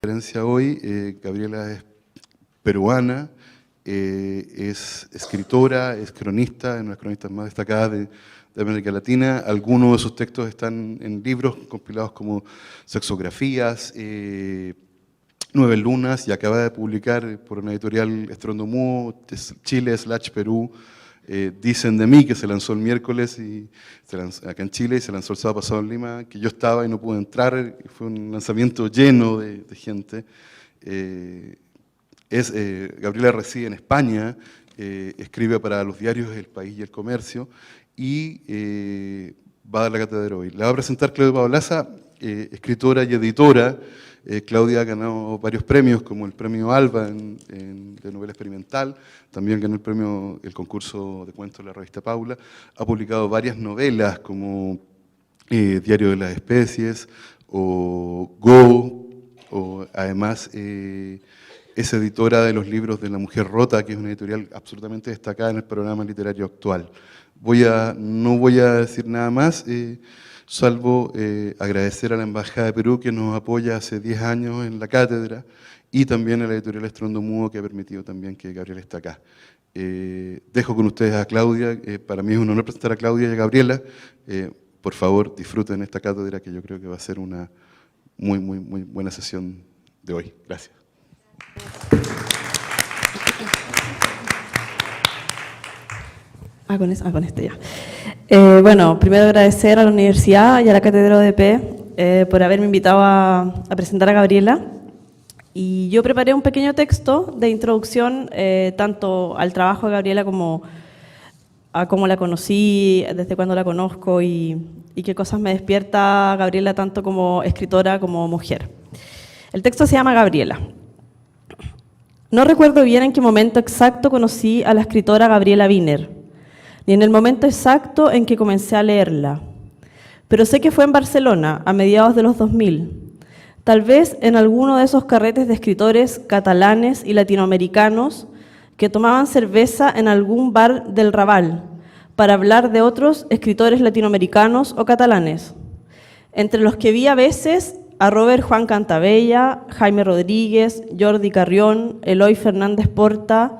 Conferencia hoy. Gabriela es peruana, es escritora, es cronista, es una de las cronistas más destacadas de América Latina. Algunos de sus textos están en libros compilados como Sexografías, Nueve Lunas, y acaba de publicar por una editorial Estrondomudo, Chile/Perú, Dicen de mí, que se lanzó el miércoles acá en Chile, y se lanzó el sábado pasado en Lima, que yo estaba y no pude entrar, y fue un lanzamiento lleno de gente. Gabriela reside en España, escribe para los diarios El País y El Comercio, y va a dar la cátedra hoy. La va a presentar Claudia Paolaza, escritora y editora. Claudia ha ganado varios premios, como el premio Alba de novela experimental, también ganó el concurso de cuentos de la revista Paula, ha publicado varias novelas como Diario de las Especies o Go, además es editora de los libros de La Mujer Rota, que es una editorial absolutamente destacada en el panorama literario actual. No voy a decir nada más, salvo agradecer a la Embajada de Perú, que nos apoya hace 10 años en la cátedra, y también a la editorial Estrondomudo, que ha permitido también que Gabriela esté acá. Dejo con ustedes a Claudia. Para mí es un honor presentar a Claudia y a Gabriela. Por favor, disfruten esta cátedra, que yo creo que va a ser una muy buena sesión de hoy. Gracias. Con este ya. Bueno, primero agradecer a la universidad y a la cátedra ODP por haberme invitado a presentar a Gabriela. Y yo preparé un pequeño texto de introducción tanto al trabajo de Gabriela como a cómo la conocí, desde cuándo la conozco y qué cosas me despierta Gabriela tanto como escritora como mujer. El texto se llama Gabriela. No recuerdo bien en qué momento exacto conocí a la escritora Gabriela Wiener, ni en el momento exacto en que comencé a leerla, pero sé que fue en Barcelona, a mediados de los 2000, tal vez en alguno de esos carretes de escritores catalanes y latinoamericanos que tomaban cerveza en algún bar del Raval para hablar de otros escritores latinoamericanos o catalanes, entre los que vi a veces a Robert Juan Cantabella, Jaime Rodríguez, Jordi Carrión, Eloy Fernández Porta,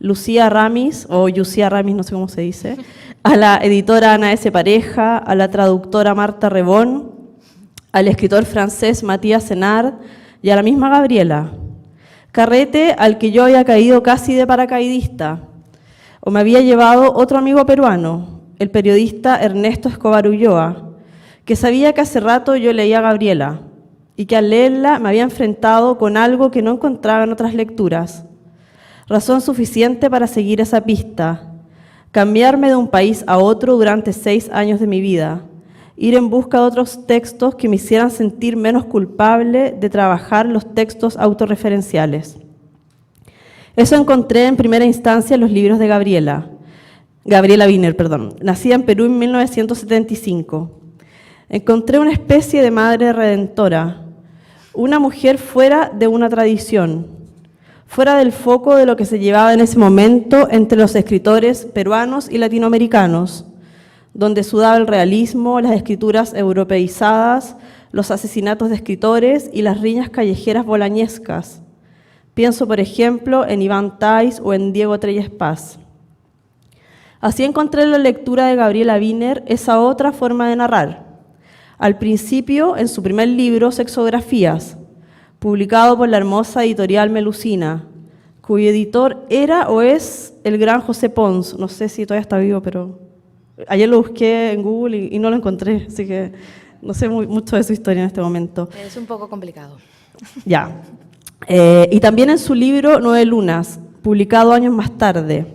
Lucía Ramis, o Yucía Ramis, no sé cómo se dice, a la editora Ana S. Pareja, a la traductora Marta Rebón, al escritor francés Matías Senard y a la misma Gabriela. Carrete al que yo había caído casi de paracaidista, o me había llevado otro amigo peruano, el periodista Ernesto Escobar Ulloa, que sabía que hace rato yo leía a Gabriela y que al leerla me había enfrentado con algo que no encontraba en otras lecturas. Razón suficiente para seguir esa pista, cambiarme de un país a otro durante 6 años de mi vida, ir en busca de otros textos que me hicieran sentir menos culpable de trabajar los textos autorreferenciales. Eso encontré en primera instancia en los libros de Gabriela Wiener, nacida en Perú en 1975. Encontré una especie de madre redentora, una mujer fuera de una tradición, fuera del foco de lo que se llevaba en ese momento entre los escritores peruanos y latinoamericanos, donde sudaba el realismo, las escrituras europeizadas, los asesinatos de escritores y las riñas callejeras bolañescas. Pienso, por ejemplo, en Iván Tais o en Diego Trelles Paz. Así encontré en la lectura de Gabriela Wiener esa otra forma de narrar. Al principio, en su primer libro, Sexografías, publicado por la hermosa editorial Melusina, cuyo editor era o es el gran José Pons. No sé si todavía está vivo, pero ayer lo busqué en Google y no lo encontré, así que no sé mucho de su historia en este momento. Es un poco complicado. Ya. Y también en su libro Nueve Lunas, publicado años más tarde,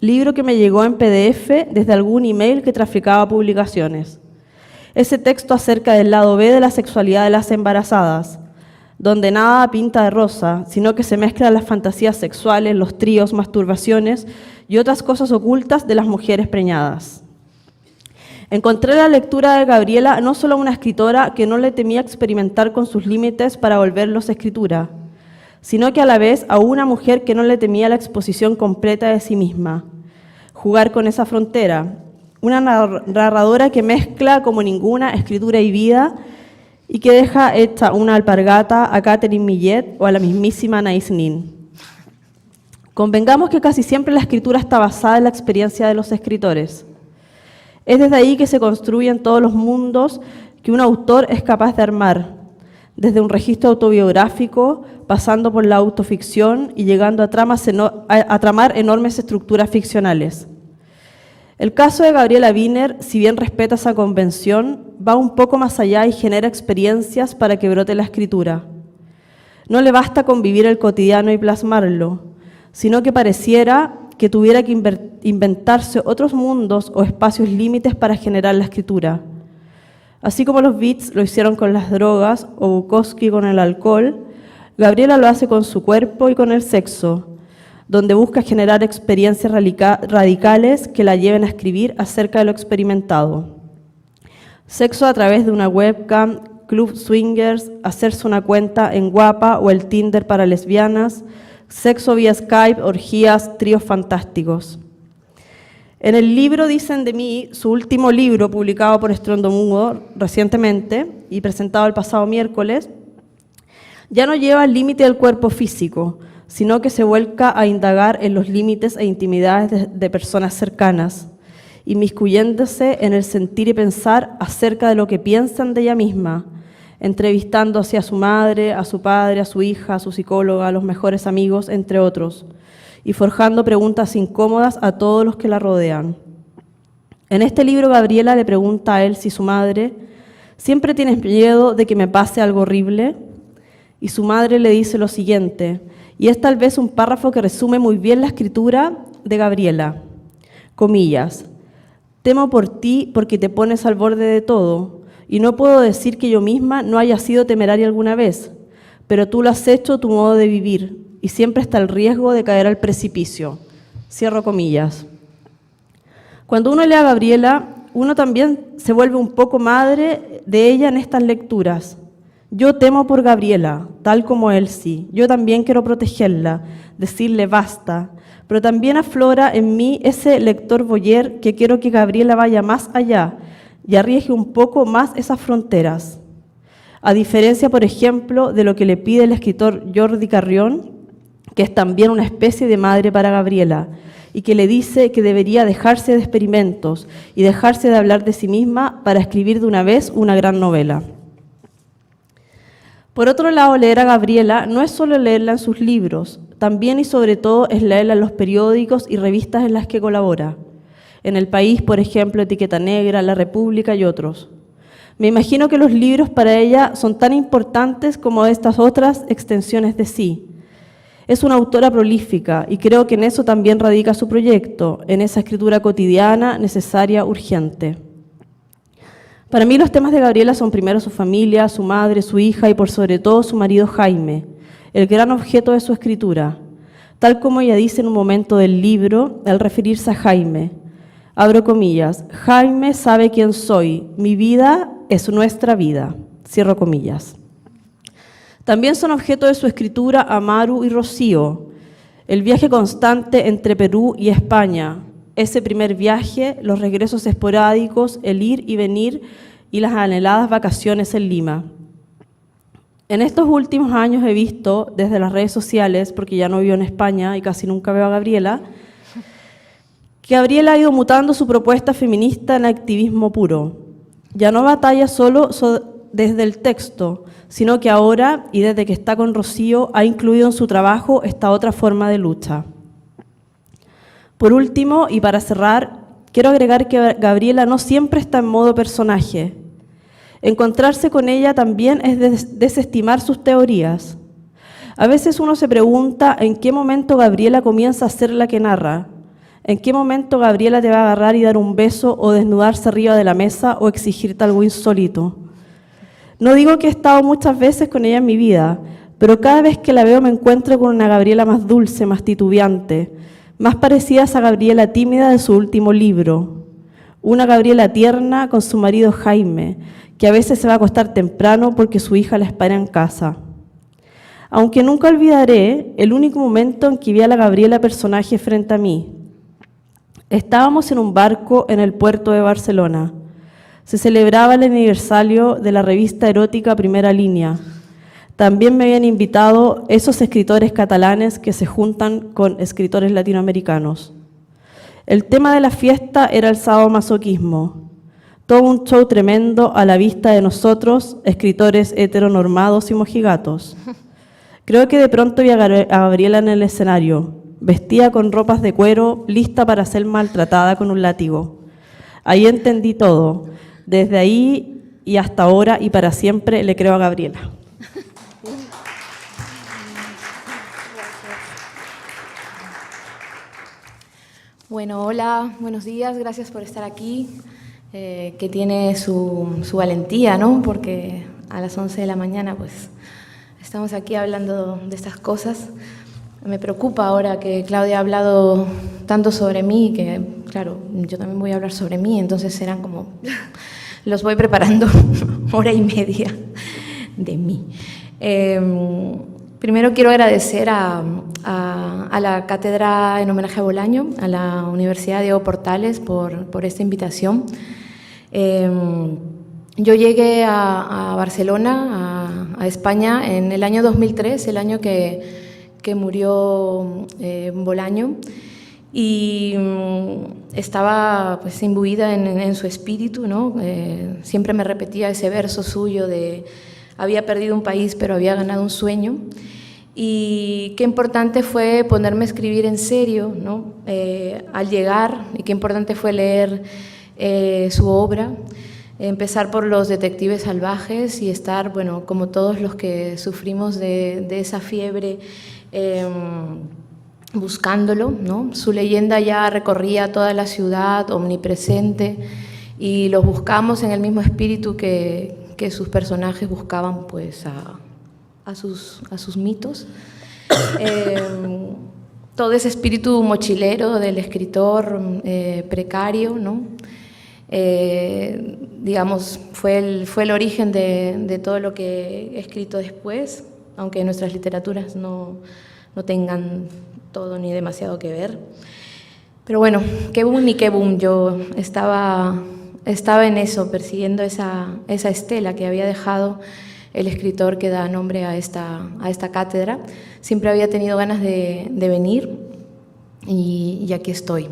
libro que me llegó en PDF desde algún email que traficaba publicaciones. Ese texto acerca del lado B de la sexualidad de las embarazadas, donde nada pinta de rosa, sino que se mezclan las fantasías sexuales, los tríos, masturbaciones y otras cosas ocultas de las mujeres preñadas. Encontré en la lectura de Gabriela no solo una escritora que no le temía experimentar con sus límites para volverlos escritura, sino que a la vez a una mujer que no le temía la exposición completa de sí misma, jugar con esa frontera, una narradora que mezcla como ninguna escritura y vida, y que deja hecha una alpargata a Catherine Millet o a la mismísima Anaïs Nin. Convengamos que casi siempre la escritura está basada en la experiencia de los escritores. Es desde ahí que se construyen todos los mundos que un autor es capaz de armar, desde un registro autobiográfico, pasando por la autoficción y llegando a tramar enormes estructuras ficcionales. El caso de Gabriela Wiener, si bien respeta esa convención, va un poco más allá y genera experiencias para que brote la escritura. No le basta con vivir el cotidiano y plasmarlo, sino que pareciera que tuviera que inventarse otros mundos o espacios límites para generar la escritura. Así como los Beats lo hicieron con las drogas o Bukowski con el alcohol, Gabriela lo hace con su cuerpo y con el sexo, donde busca generar experiencias radicales que la lleven a escribir acerca de lo experimentado. Sexo a través de una webcam, club swingers, hacerse una cuenta en Guapa o el Tinder para lesbianas, sexo vía Skype, orgías, tríos fantásticos. En el libro Dicen de mí, su último libro publicado por Strondomundo recientemente y presentado el pasado miércoles, ya no lleva el límite del cuerpo físico, sino que se vuelca a indagar en los límites e intimidades de personas cercanas, inmiscuyéndose en el sentir y pensar acerca de lo que piensan de ella misma, entrevistando así a su madre, a su padre, a su hija, a su psicóloga, a los mejores amigos, entre otros, y forjando preguntas incómodas a todos los que la rodean. En este libro, Gabriela le pregunta a él si su madre, ¿siempre tienes miedo de que me pase algo horrible? Y su madre le dice lo siguiente, y es tal vez un párrafo que resume muy bien la escritura de Gabriela. Comillas, temo por ti porque te pones al borde de todo, y no puedo decir que yo misma no haya sido temeraria alguna vez, pero tú lo has hecho tu modo de vivir, y siempre está el riesgo de caer al precipicio. Cierro comillas. Cuando uno lee a Gabriela, uno también se vuelve un poco madre de ella en estas lecturas. Yo temo por Gabriela, tal como él sí. Yo también quiero protegerla, decirle basta, pero también aflora en mí ese lector voyeur que quiero que Gabriela vaya más allá y arriesgue un poco más esas fronteras. A diferencia, por ejemplo, de lo que le pide el escritor Jordi Carrión, que es también una especie de madre para Gabriela, y que le dice que debería dejarse de experimentos y dejarse de hablar de sí misma para escribir de una vez una gran novela. Por otro lado, leer a Gabriela no es solo leerla en sus libros, también y sobre todo es leerla en los periódicos y revistas en las que colabora. En El País, por ejemplo, Etiqueta Negra, La República y otros. Me imagino que los libros para ella son tan importantes como estas otras extensiones de sí. Es una autora prolífica y creo que en eso también radica su proyecto, en esa escritura cotidiana, necesaria, urgente. Para mí los temas de Gabriela son primero su familia, su madre, su hija y por sobre todo su marido Jaime, el gran objeto de su escritura, tal como ella dice en un momento del libro al referirse a Jaime. Abro comillas, Jaime sabe quién soy, mi vida es nuestra vida. Cierro comillas. También son objeto de su escritura Amaru y Rocío, el viaje constante entre Perú y España, ese primer viaje, los regresos esporádicos, el ir y venir y las anheladas vacaciones en Lima. En estos últimos años he visto, desde las redes sociales, porque ya no vivo en España y casi nunca veo a Gabriela, que Gabriela ha ido mutando su propuesta feminista en activismo puro. Ya no batalla solo desde el texto, sino que ahora, y desde que está con Rocío, ha incluido en su trabajo esta otra forma de lucha. Por último, y para cerrar, quiero agregar que Gabriela no siempre está en modo personaje. Encontrarse con ella también es desestimar sus teorías. A veces uno se pregunta en qué momento Gabriela comienza a ser la que narra, en qué momento Gabriela te va a agarrar y dar un beso o desnudarse arriba de la mesa o exigirte algo insólito. No digo que he estado muchas veces con ella en mi vida, pero cada vez que la veo me encuentro con una Gabriela más dulce, más titubeante, más parecida a esa Gabriela tímida de su último libro. Una Gabriela tierna con su marido Jaime, que a veces se va a acostar temprano porque su hija la espera en casa. Aunque nunca olvidaré el único momento en que vi a la Gabriela personaje frente a mí. Estábamos en un barco en el puerto de Barcelona. Se celebraba el aniversario de la revista erótica Primera Línea. También me habían invitado esos escritores catalanes que se juntan con escritores latinoamericanos. El tema de la fiesta era el sadomasoquismo. Todo un show tremendo a la vista de nosotros, escritores heteronormados y mojigatos. Creo que de pronto vi a Gabriela en el escenario, vestida con ropas de cuero, lista para ser maltratada con un látigo. Ahí entendí todo. Desde ahí y hasta ahora y para siempre le creo a Gabriela. Bueno, hola, buenos días, gracias por estar aquí, que tiene su valentía, ¿no? Porque a las 11 de la mañana, pues, estamos aquí hablando de estas cosas. Me preocupa ahora que Claudia ha hablado tanto sobre mí, que, claro, yo también voy a hablar sobre mí, entonces serán como, los voy preparando hora y media de mí. Primero quiero agradecer a la cátedra en homenaje a Bolaño, a la Universidad Diego Portales por esta invitación. Yo llegué a Barcelona, a España, en el año 2003, el año que murió Bolaño, y estaba pues imbuida en su espíritu, ¿no? Siempre me repetía ese verso suyo de había perdido un país pero había ganado un sueño, y qué importante fue ponerme a escribir en serio, ¿no? Al llegar, y qué importante fue leer su obra, empezar por Los detectives salvajes y estar, bueno, como todos los que sufrimos de esa fiebre, buscándolo, ¿no? Su leyenda ya recorría toda la ciudad, omnipresente, y los buscamos en el mismo espíritu que sus personajes buscaban, pues, a sus mitos. Todo ese espíritu mochilero del escritor precario, ¿no? Digamos, fue el origen de todo lo que he escrito después, aunque nuestras literaturas no tengan todo ni demasiado que ver. Pero bueno, qué boom ni qué boom, yo estaba en eso, persiguiendo esa estela que había dejado el escritor que da nombre a esta cátedra. Siempre había tenido ganas de venir y aquí estoy.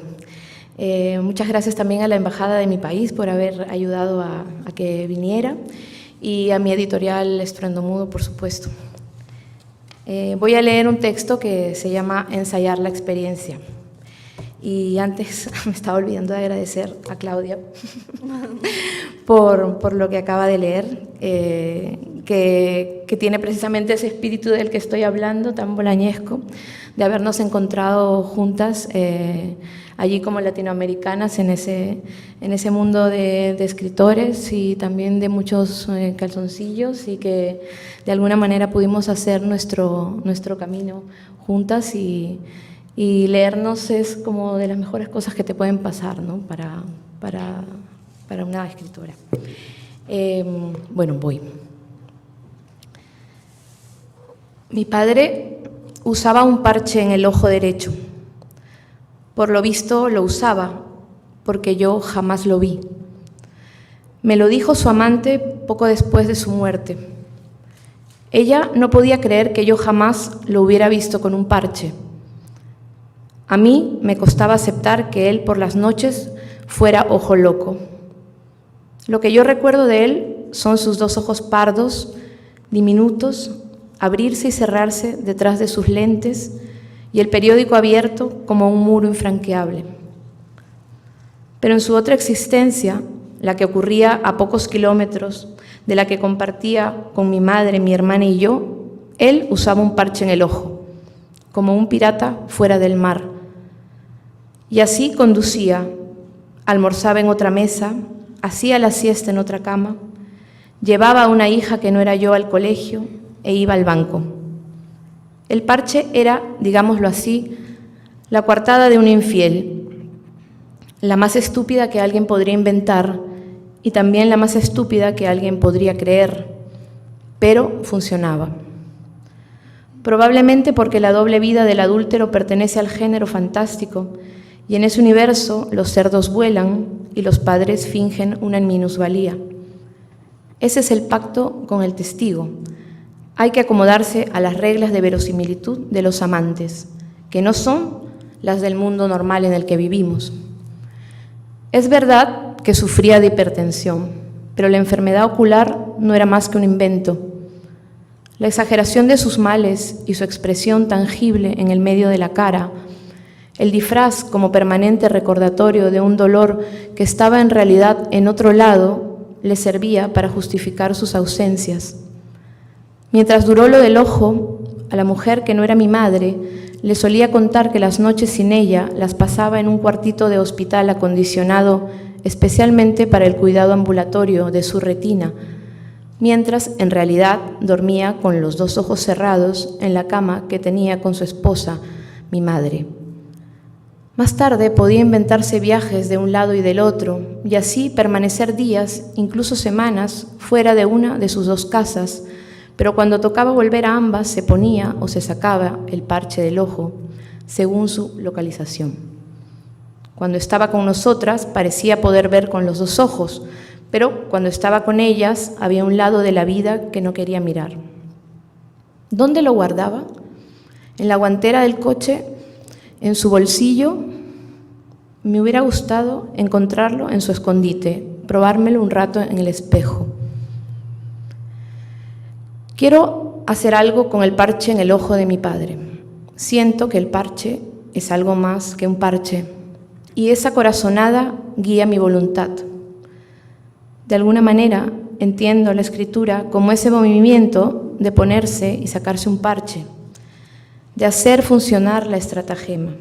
Muchas gracias también a la Embajada de mi país por haber ayudado a que viniera, y a mi editorial Estruendo Mudo, por supuesto. Voy a leer un texto que se llama Ensayar la experiencia. Y antes me estaba olvidando de agradecer a Claudia por lo que acaba de leer, que tiene precisamente ese espíritu del que estoy hablando, tan bolañesco, de habernos encontrado juntas allí como latinoamericanas en ese mundo de escritores y también de muchos calzoncillos, y que de alguna manera pudimos hacer nuestro camino juntas, y leernos es como de las mejores cosas que te pueden pasar, ¿no? para una escritora. Bueno, voy. Mi padre usaba un parche en el ojo derecho. Por lo visto lo usaba, porque yo jamás lo vi. Me lo dijo su amante poco después de su muerte. Ella no podía creer que yo jamás lo hubiera visto con un parche. A mí me costaba aceptar que él por las noches fuera ojo loco. Lo que yo recuerdo de él son sus dos ojos pardos, diminutos, abrirse y cerrarse detrás de sus lentes, y el periódico abierto como un muro infranqueable. Pero en su otra existencia, la que ocurría a pocos kilómetros, de la que compartía con mi madre, mi hermana y yo, él usaba un parche en el ojo, como un pirata fuera del mar. Y así conducía, almorzaba en otra mesa, hacía la siesta en otra cama, llevaba a una hija que no era yo al colegio e iba al banco. El parche era, digámoslo así, la coartada de un infiel, la más estúpida que alguien podría inventar y también la más estúpida que alguien podría creer, pero funcionaba. Probablemente porque la doble vida del adúltero pertenece al género fantástico y en ese universo los cerdos vuelan y los padres fingen una minusvalía. Ese es el pacto con el testigo. Hay que acomodarse a las reglas de verosimilitud de los amantes, que no son las del mundo normal en el que vivimos. Es verdad que sufría de hipertensión, pero la enfermedad ocular no era más que un invento. La exageración de sus males y su expresión tangible en el medio de la cara, el disfraz como permanente recordatorio de un dolor que estaba en realidad en otro lado, le servía para justificar sus ausencias. Mientras duró lo del ojo, a la mujer que no era mi madre, le solía contar que las noches sin ella las pasaba en un cuartito de hospital acondicionado especialmente para el cuidado ambulatorio de su retina, mientras en realidad dormía con los 2 ojos cerrados en la cama que tenía con su esposa, mi madre. Más tarde podía inventarse viajes de un lado y del otro, y así permanecer días, incluso semanas, fuera de una de sus 2 casas, pero cuando tocaba volver a ambas se ponía o se sacaba el parche del ojo, según su localización. Cuando estaba con nosotras parecía poder ver con los 2 ojos, pero cuando estaba con ellas había un lado de la vida que no quería mirar. ¿Dónde lo guardaba? En la guantera del coche, en su bolsillo. Me hubiera gustado encontrarlo en su escondite, probármelo un rato en el espejo. Quiero hacer algo con el parche en el ojo de mi padre. Siento que el parche es algo más que un parche, y esa corazonada guía mi voluntad. De alguna manera entiendo la escritura como ese movimiento de ponerse y sacarse un parche, de hacer funcionar la estratagema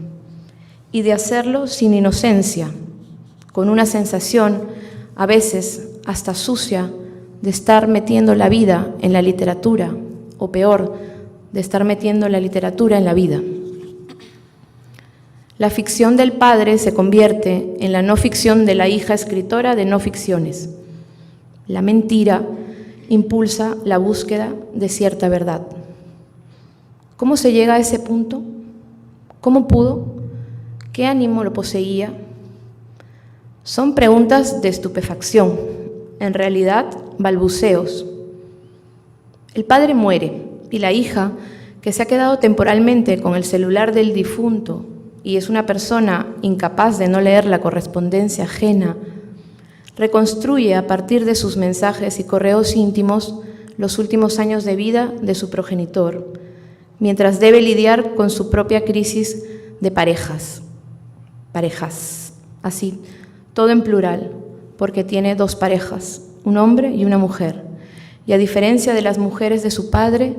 y de hacerlo sin inocencia, con una sensación, a veces hasta sucia, de estar metiendo la vida en la literatura, o peor, de estar metiendo la literatura en la vida. La ficción del padre se convierte en la no ficción de la hija escritora de no ficciones. La mentira impulsa la búsqueda de cierta verdad. ¿Cómo se llega a ese punto? ¿Cómo pudo? ¿Qué ánimo lo poseía? Son preguntas de estupefacción, en realidad balbuceos. El padre muere y la hija, que se ha quedado temporalmente con el celular del difunto y es una persona incapaz de no leer la correspondencia ajena, reconstruye a partir de sus mensajes y correos íntimos los últimos años de vida de su progenitor, mientras debe lidiar con su propia crisis de parejas, así, todo en plural, porque tiene 2 parejas, un hombre y una mujer, y a diferencia de las mujeres de su padre,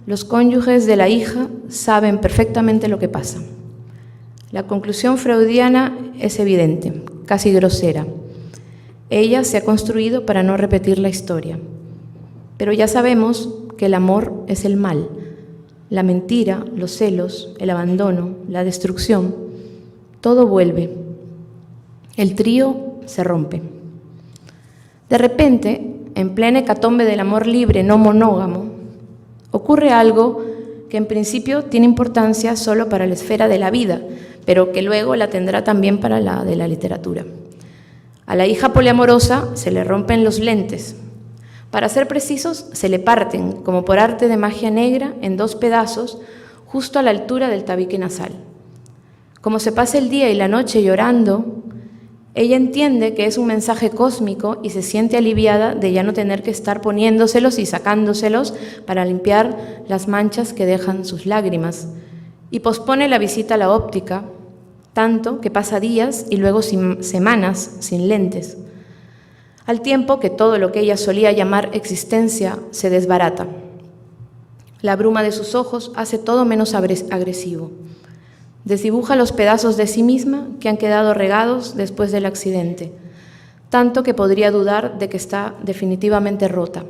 los cónyuges de la hija saben perfectamente lo que pasa. La conclusión freudiana es evidente, casi grosera. Ella se ha construido para no repetir la historia, pero ya sabemos que el amor es el mal, la mentira, los celos, el abandono, la destrucción, todo vuelve. El trío se rompe. De repente, en plena hecatombe del amor libre no monógamo, ocurre algo que en principio tiene importancia solo para la esfera de la vida, pero que luego la tendrá también para la de la literatura. A la hija poliamorosa se le rompen los lentes. Para ser precisos, se le parten, como por arte de magia negra, en 2 pedazos, justo a la altura del tabique nasal. Como se pasa el día y la noche llorando, ella entiende que es un mensaje cósmico y se siente aliviada de ya no tener que estar poniéndoselos y sacándoselos para limpiar las manchas que dejan sus lágrimas, y pospone la visita a la óptica, tanto que pasa días y luego semanas sin lentes, al tiempo que todo lo que ella solía llamar existencia se desbarata. La bruma de sus ojos hace todo menos agresivo. Desdibuja los pedazos de sí misma que han quedado regados después del accidente, tanto que podría dudar de que está definitivamente rota.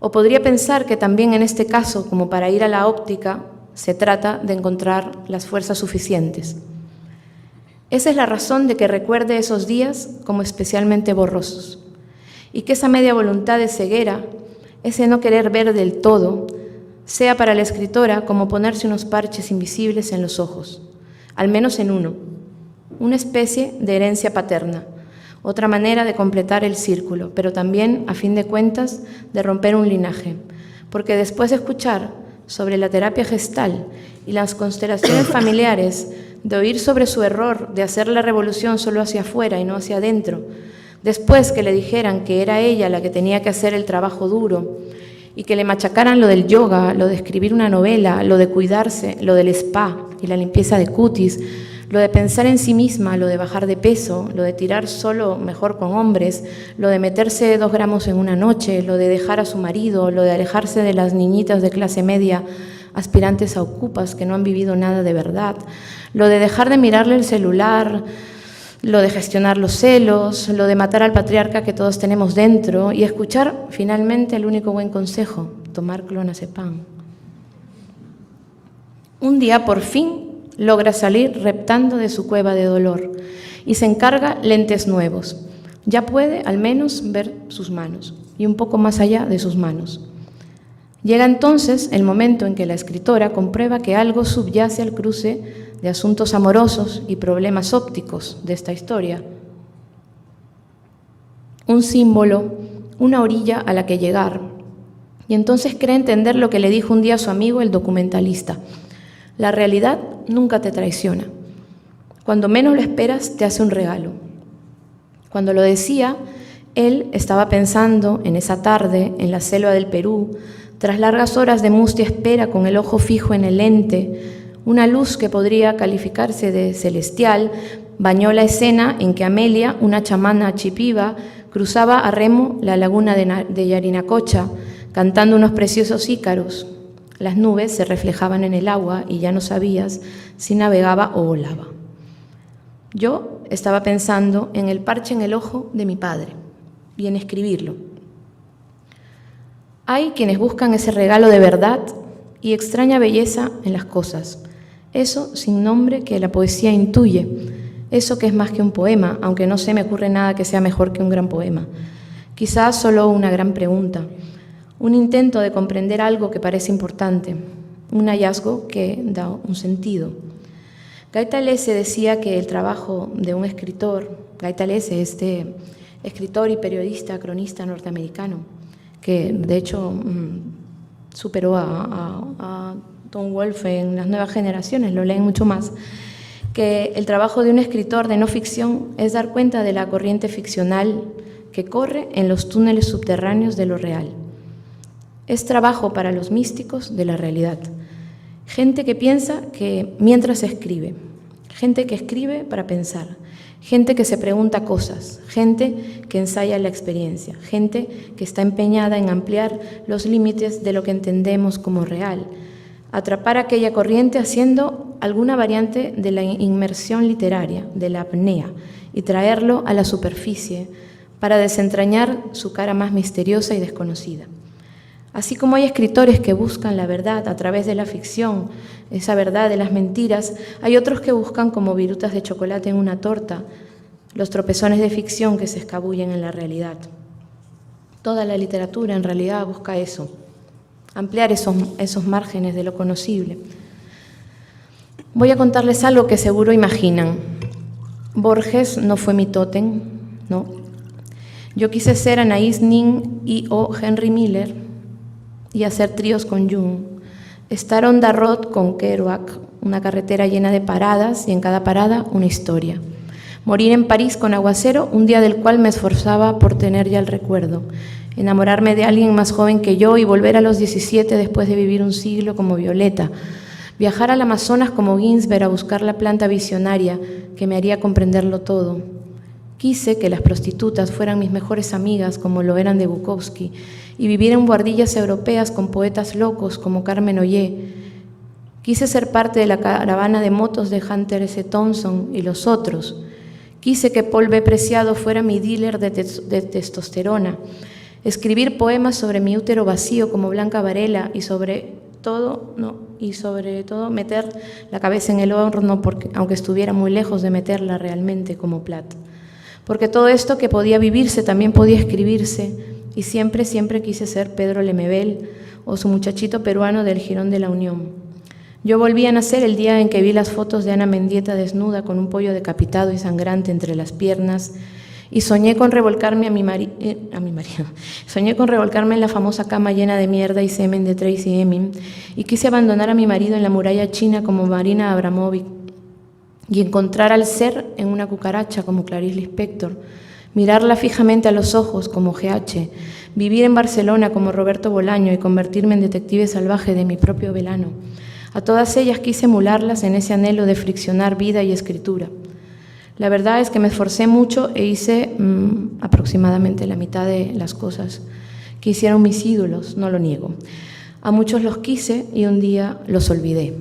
O podría pensar que también en este caso, como para ir a la óptica, se trata de encontrar las fuerzas suficientes. Esa es la razón de que recuerde esos días como especialmente borrosos, y que esa media voluntad de ceguera, ese no querer ver del todo, sea para la escritora como ponerse unos parches invisibles en los ojos, al menos en uno, una especie de herencia paterna, otra manera de completar el círculo, pero también, a fin de cuentas, de romper un linaje, porque después de escuchar sobre la terapia gestal y las constelaciones familiares, de oír sobre su error de hacer la revolución solo hacia afuera y no hacia adentro, después que le dijeran que era ella la que tenía que hacer el trabajo duro y que le machacaran lo del yoga, lo de escribir una novela, lo de cuidarse, lo del spa y la limpieza de cutis, lo de pensar en sí misma, lo de bajar de peso, lo de tirar solo mejor con hombres, lo de meterse 2 gramos en una noche, lo de dejar a su marido, lo de alejarse de las niñitas de clase media aspirantes a ocupas que no han vivido nada de verdad, lo de dejar de mirarle el celular, lo de gestionar los celos, lo de matar al patriarca que todos tenemos dentro y escuchar finalmente el único buen consejo, tomar clonazepam. Un día por fin logra salir reptando de su cueva de dolor y se encarga lentes nuevos. Ya puede al menos ver sus manos y un poco más allá de sus manos. Llega entonces el momento en que la escritora comprueba que algo subyace al cruce de asuntos amorosos y problemas ópticos de esta historia. Un símbolo, una orilla a la que llegar. Y entonces cree entender lo que le dijo un día a su amigo el documentalista. La realidad nunca te traiciona. Cuando menos lo esperas, te hace un regalo. Cuando lo decía, él estaba pensando en esa tarde en la selva del Perú, tras largas horas de mustia espera con el ojo fijo en el lente, una luz que podría calificarse de celestial bañó la escena en que Amelia, una chamana chipiva, cruzaba a remo la laguna de Yarinacocha, cantando unos preciosos ícaros. Las nubes se reflejaban en el agua y ya no sabías si navegaba o volaba. Yo estaba pensando en el parche en el ojo de mi padre y en escribirlo. Hay quienes buscan ese regalo de verdad y extraña belleza en las cosas, eso sin nombre que la poesía intuye, eso que es más que un poema, aunque no se me ocurre nada que sea mejor que un gran poema. Quizás solo una gran pregunta, un intento de comprender algo que parece importante, un hallazgo que da un sentido. Gaitalese decía que el trabajo de un escritor, Gaitalese, este escritor y periodista, cronista norteamericano, que de hecho superó a Tom Wolfe en las nuevas generaciones, lo leen mucho más, que el trabajo de un escritor de no ficción es dar cuenta de la corriente ficcional que corre en los túneles subterráneos de lo real. Es trabajo para los místicos de la realidad. Gente que piensa que mientras escribe, gente que escribe para pensar, gente que se pregunta cosas, gente que ensaya la experiencia, gente que está empeñada en ampliar los límites de lo que entendemos como real, atrapar aquella corriente haciendo alguna variante de la inmersión literaria, de la apnea, y traerlo a la superficie para desentrañar su cara más misteriosa y desconocida. Así como hay escritores que buscan la verdad a través de la ficción, esa verdad de las mentiras, hay otros que buscan como virutas de chocolate en una torta, los tropezones de ficción que se escabullen en la realidad. Toda la literatura en realidad busca eso, ampliar esos márgenes de lo conocible. Voy a contarles algo que seguro imaginan. Borges no fue mi tótem, ¿no? Yo quise ser Anaïs Nin y o Henry Miller y hacer tríos con Jung, estar on the road con Kerouac, una carretera llena de paradas y en cada parada una historia. Morir en París con aguacero, un día del cual me esforzaba por tener ya el recuerdo. Enamorarme de alguien más joven que yo y volver a los 17 después de vivir un siglo como Violeta. Viajar al Amazonas como Ginsberg a buscar la planta visionaria que me haría comprenderlo todo. Quise que las prostitutas fueran mis mejores amigas como lo eran de Bukowski y vivir en buhardillas europeas con poetas locos como Carmen Ollé. Quise ser parte de la caravana de motos de Hunter S. Thompson y los otros. Quise que Paul B. Preciado fuera mi dealer de testosterona. Escribir poemas sobre mi útero vacío como Blanca Varela y sobre todo meter la cabeza en el horno porque, aunque estuviera muy lejos de meterla realmente como Platt. Porque todo esto que podía vivirse también podía escribirse y siempre quise ser Pedro Lemebel o su muchachito peruano del Jirón de la Unión. Yo volví a nacer el día en que vi las fotos de Ana Mendieta desnuda con un pollo decapitado y sangrante entre las piernas y soñé con revolcarme soñé con revolcarme en la famosa cama llena de mierda y semen de Tracy Emin y quise abandonar a mi marido en la muralla china como Marina Abramovic y encontrar al ser en una cucaracha como Clarice Lispector, mirarla fijamente a los ojos como GH, vivir en Barcelona como Roberto Bolaño y convertirme en detective salvaje de mi propio Velano. A todas ellas quise emularlas en ese anhelo de friccionar vida y escritura. La verdad es que me esforcé mucho e hice aproximadamente la mitad de las cosas que hicieron mis ídolos, no lo niego. A muchos los quise y un día los olvidé.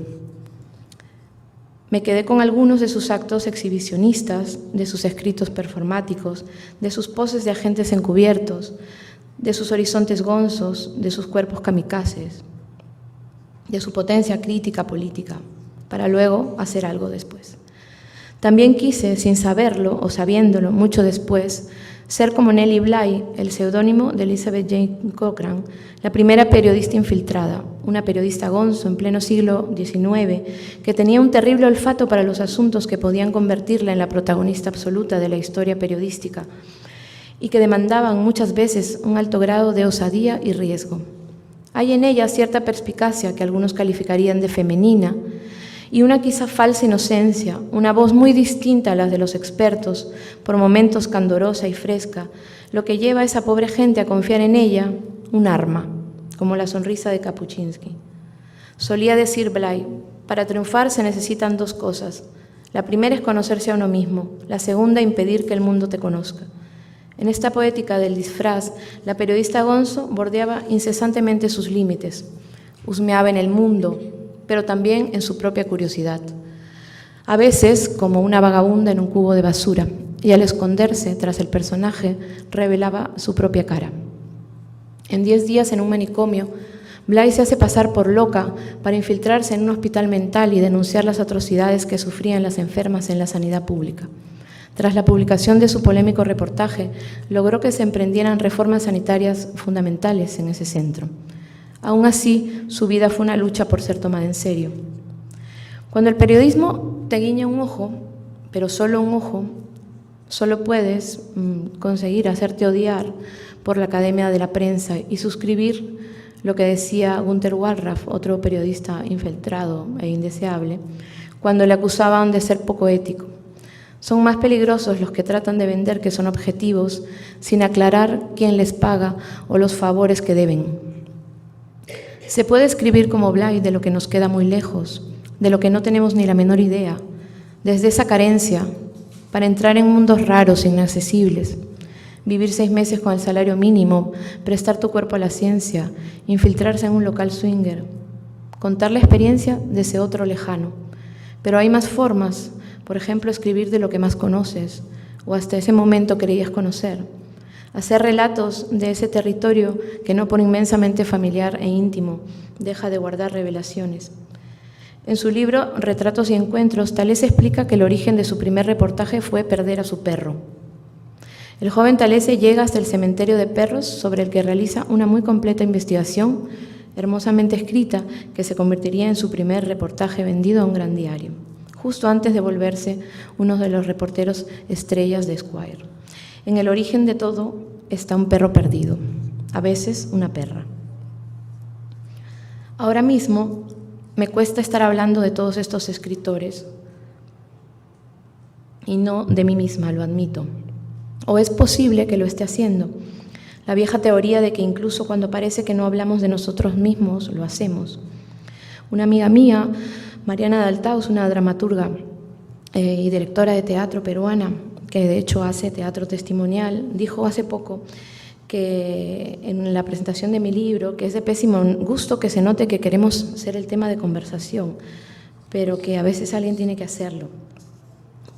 Me quedé con algunos de sus actos exhibicionistas, de sus escritos performáticos, de sus poses de agentes encubiertos, de sus horizontes gonzos, de sus cuerpos kamikazes, de su potencia crítica política, para luego hacer algo después. También quise, sin saberlo o sabiéndolo mucho después, ser como Nellie Bly, el seudónimo de Elizabeth Jane Cochran, la primera periodista infiltrada, una periodista gonzo en pleno siglo XIX, que tenía un terrible olfato para los asuntos que podían convertirla en la protagonista absoluta de la historia periodística y que demandaban muchas veces un alto grado de osadía y riesgo. Hay en ella cierta perspicacia que algunos calificarían de femenina y una quizá falsa inocencia, una voz muy distinta a las de los expertos, por momentos candorosa y fresca, lo que lleva a esa pobre gente a confiar en ella un arma, como la sonrisa de Kapuscinski. Solía decir Bly, para triunfar se necesitan dos cosas. La primera es conocerse a uno mismo, la segunda impedir que el mundo te conozca. En esta poética del disfraz, la periodista gonzo bordeaba incesantemente sus límites, husmeaba en el mundo, pero también en su propia curiosidad. A veces, como una vagabunda en un cubo de basura, y al esconderse tras el personaje, revelaba su propia cara. En 10 días en un manicomio, Bly se hace pasar por loca para infiltrarse en un hospital mental y denunciar las atrocidades que sufrían las enfermas en la sanidad pública. Tras la publicación de su polémico reportaje, logró que se emprendieran reformas sanitarias fundamentales en ese centro. Aún así, su vida fue una lucha por ser tomada en serio. Cuando el periodismo te guiña un ojo, pero solo un ojo, solo puedes conseguir hacerte odiar por la Academia de la Prensa y suscribir lo que decía Günter Wallraff, otro periodista infiltrado e indeseable, cuando le acusaban de ser poco ético. Son más peligrosos los que tratan de vender que son objetivos sin aclarar quién les paga o los favores que deben. Se puede escribir como Bly de lo que nos queda muy lejos, de lo que no tenemos ni la menor idea, desde esa carencia, para entrar en mundos raros e inaccesibles, vivir 6 meses con el salario mínimo, prestar tu cuerpo a la ciencia, infiltrarse en un local swinger, contar la experiencia de ese otro lejano. Pero hay más formas, por ejemplo, escribir de lo que más conoces, o hasta ese momento creías conocer. Hacer relatos de ese territorio que no por inmensamente familiar e íntimo deja de guardar revelaciones. En su libro Retratos y Encuentros, Talese explica que el origen de su primer reportaje fue perder a su perro. El joven Talese llega hasta el cementerio de perros sobre el que realiza una muy completa investigación, hermosamente escrita, que se convertiría en su primer reportaje vendido a un gran diario, justo antes de volverse uno de los reporteros estrellas de Esquire. En el origen de todo está un perro perdido, a veces una perra. Ahora mismo me cuesta estar hablando de todos estos escritores y no de mí misma, lo admito. O es posible que lo esté haciendo. La vieja teoría de que incluso cuando parece que no hablamos de nosotros mismos, lo hacemos. Una amiga mía, Mariana Daltaus, una dramaturga y directora de teatro peruana, que de hecho hace teatro testimonial, dijo hace poco que en la presentación de mi libro, que es de pésimo gusto que se note que queremos ser el tema de conversación, pero que a veces alguien tiene que hacerlo.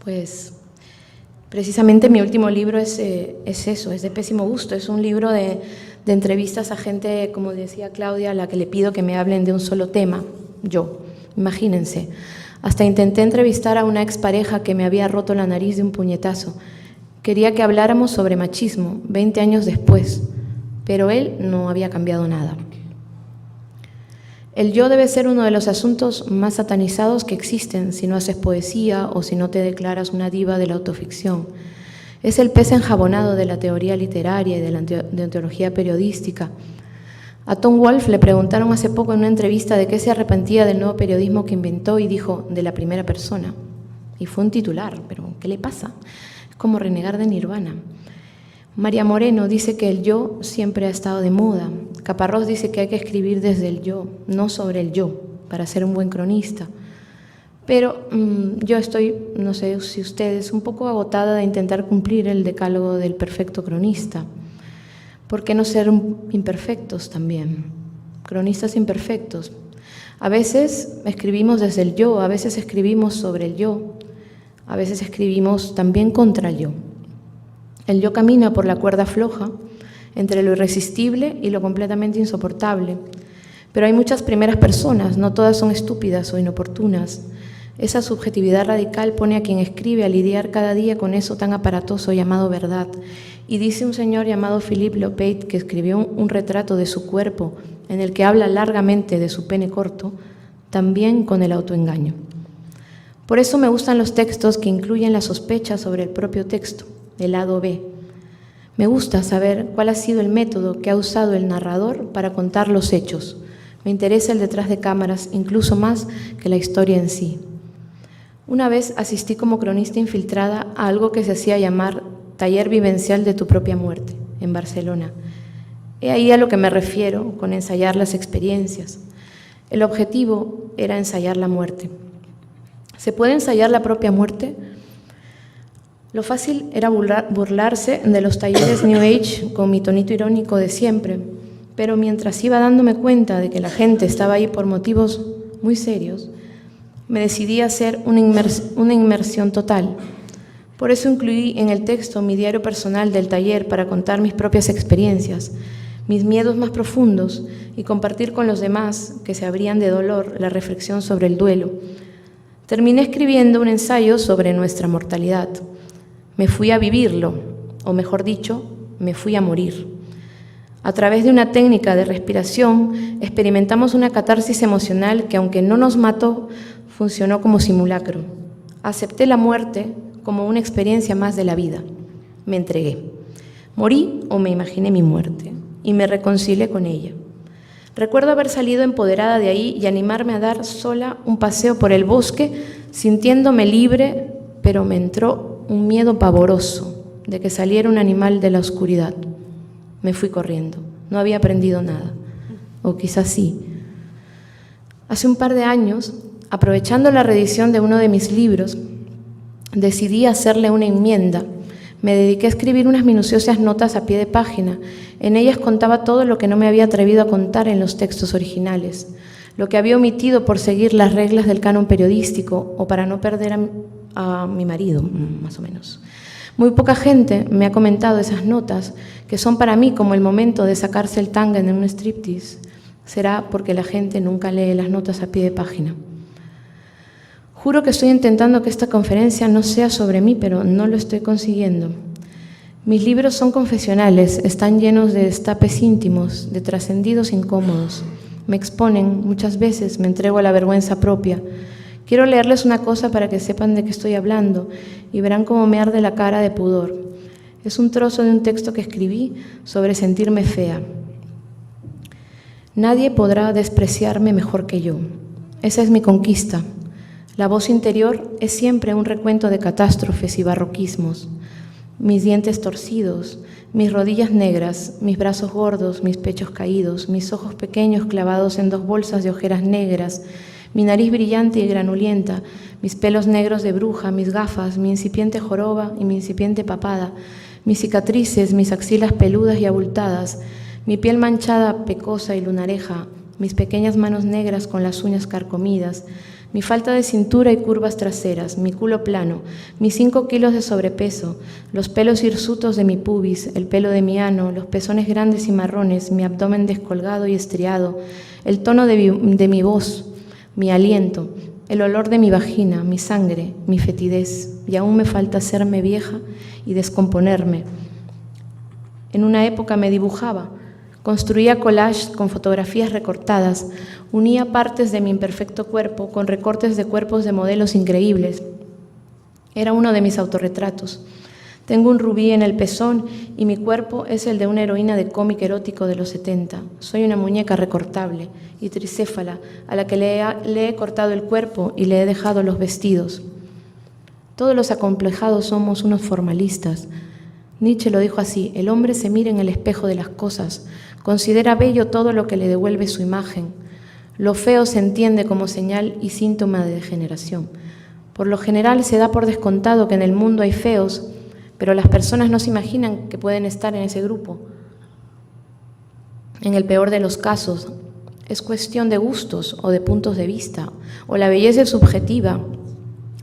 Pues precisamente mi último libro es eso, es de pésimo gusto, es un libro de entrevistas a gente, como decía Claudia, a la que le pido que me hablen de un solo tema, yo, imagínense. Hasta intenté entrevistar a una expareja que me había roto la nariz de un puñetazo. Quería que habláramos sobre machismo, 20 años después, pero él no había cambiado nada. El yo debe ser uno de los asuntos más satanizados que existen si no haces poesía o si no te declaras una diva de la autoficción. Es el pez enjabonado de la teoría literaria y de la deontología periodística. A Tom Wolfe le preguntaron hace poco en una entrevista de qué se arrepentía del nuevo periodismo que inventó y dijo, de la primera persona. Y fue un titular, pero ¿qué le pasa? Es como renegar de Nirvana. María Moreno dice que el yo siempre ha estado de moda. Caparrós dice que hay que escribir desde el yo, no sobre el yo, para ser un buen cronista. Pero yo estoy, no sé si ustedes, un poco agotada de intentar cumplir el decálogo del perfecto cronista. ¿Por qué no ser imperfectos también? Cronistas imperfectos. A veces escribimos desde el yo, a veces escribimos sobre el yo, a veces escribimos también contra el yo. El yo camina por la cuerda floja, entre lo irresistible y lo completamente insoportable. Pero hay muchas primeras personas, no todas son estúpidas o inoportunas. Esa subjetividad radical pone a quien escribe a lidiar cada día con eso tan aparatoso llamado verdad. Y dice un señor llamado Philippe Lopate, que escribió un retrato de su cuerpo en el que habla largamente de su pene corto, también con el autoengaño. Por eso me gustan los textos que incluyen la sospecha sobre el propio texto, el lado B. Me gusta saber cuál ha sido el método que ha usado el narrador para contar los hechos. Me interesa el detrás de cámaras, incluso más que la historia en sí. Una vez asistí como cronista infiltrada a algo que se hacía llamar Taller Vivencial de tu propia muerte, en Barcelona. He ahí a lo que me refiero con ensayar las experiencias. El objetivo era ensayar la muerte. ¿Se puede ensayar la propia muerte? Lo fácil era burlarse de los talleres New Age con mi tonito irónico de siempre, pero mientras iba dándome cuenta de que la gente estaba ahí por motivos muy serios, me decidí a hacer una inmersión total. Por eso incluí en el texto mi diario personal del taller para contar mis propias experiencias, mis miedos más profundos y compartir con los demás, que se abrían de dolor, la reflexión sobre el duelo. Terminé escribiendo un ensayo sobre nuestra mortalidad. Me fui a vivirlo, o mejor dicho, me fui a morir. A través de una técnica de respiración, experimentamos una catarsis emocional que, aunque no nos mató, funcionó como simulacro. Acepté la muerte como una experiencia más de la vida. Me entregué. Morí o me imaginé mi muerte y me reconcilié con ella. Recuerdo haber salido empoderada de ahí y animarme a dar sola un paseo por el bosque, sintiéndome libre, pero me entró un miedo pavoroso de que saliera un animal de la oscuridad. Me fui corriendo. No había aprendido nada. O quizás sí. Hace un par de años, aprovechando la reedición de uno de mis libros, decidí hacerle una enmienda. Me dediqué a escribir unas minuciosas notas a pie de página. En ellas contaba todo lo que no me había atrevido a contar en los textos originales, lo que había omitido por seguir las reglas del canon periodístico o para no perder a mi marido, más o menos. Muy poca gente me ha comentado esas notas, que son para mí como el momento de sacarse el tanga en un striptease. Será porque la gente nunca lee las notas a pie de página. Juro que estoy intentando que esta conferencia no sea sobre mí, pero no lo estoy consiguiendo. Mis libros son confesionales, están llenos de destapes íntimos, de trascendidos incómodos. Me exponen, muchas veces me entrego a la vergüenza propia. Quiero leerles una cosa para que sepan de qué estoy hablando y verán cómo me arde la cara de pudor. Es un trozo de un texto que escribí sobre sentirme fea. Nadie podrá despreciarme mejor que yo. Esa es mi conquista. La voz interior es siempre un recuento de catástrofes y barroquismos. Mis dientes torcidos, mis rodillas negras, mis brazos gordos, mis pechos caídos, mis ojos pequeños clavados en 2 bolsas de ojeras negras, mi nariz brillante y granulenta, mis pelos negros de bruja, mis gafas, mi incipiente joroba y mi incipiente papada, mis cicatrices, mis axilas peludas y abultadas, mi piel manchada, pecosa y lunareja, mis pequeñas manos negras con las uñas carcomidas, mi falta de cintura y curvas traseras, mi culo plano, mis 5 kilos de sobrepeso, los pelos hirsutos de mi pubis, el pelo de mi ano, los pezones grandes y marrones, mi abdomen descolgado y estriado, el tono de mi voz, mi aliento, el olor de mi vagina, mi sangre, mi fetidez, y aún me falta hacerme vieja y descomponerme. En una época me dibujaba Construía collages con fotografías recortadas, unía partes de mi imperfecto cuerpo con recortes de cuerpos de modelos increíbles. Era uno de mis autorretratos. Tengo un rubí en el pezón y mi cuerpo es el de una heroína de cómic erótico de los 70. Soy una muñeca recortable y tricéfala a la que le he cortado el cuerpo y le he dejado los vestidos. Todos los acomplejados somos unos formalistas. Nietzsche lo dijo así: el hombre se mira en el espejo de las cosas, considera bello todo lo que le devuelve su imagen. Lo feo se entiende como señal y síntoma de degeneración. Por lo general se da por descontado que en el mundo hay feos, pero las personas no se imaginan que pueden estar en ese grupo. En el peor de los casos, es cuestión de gustos o de puntos de vista, o la belleza es subjetiva,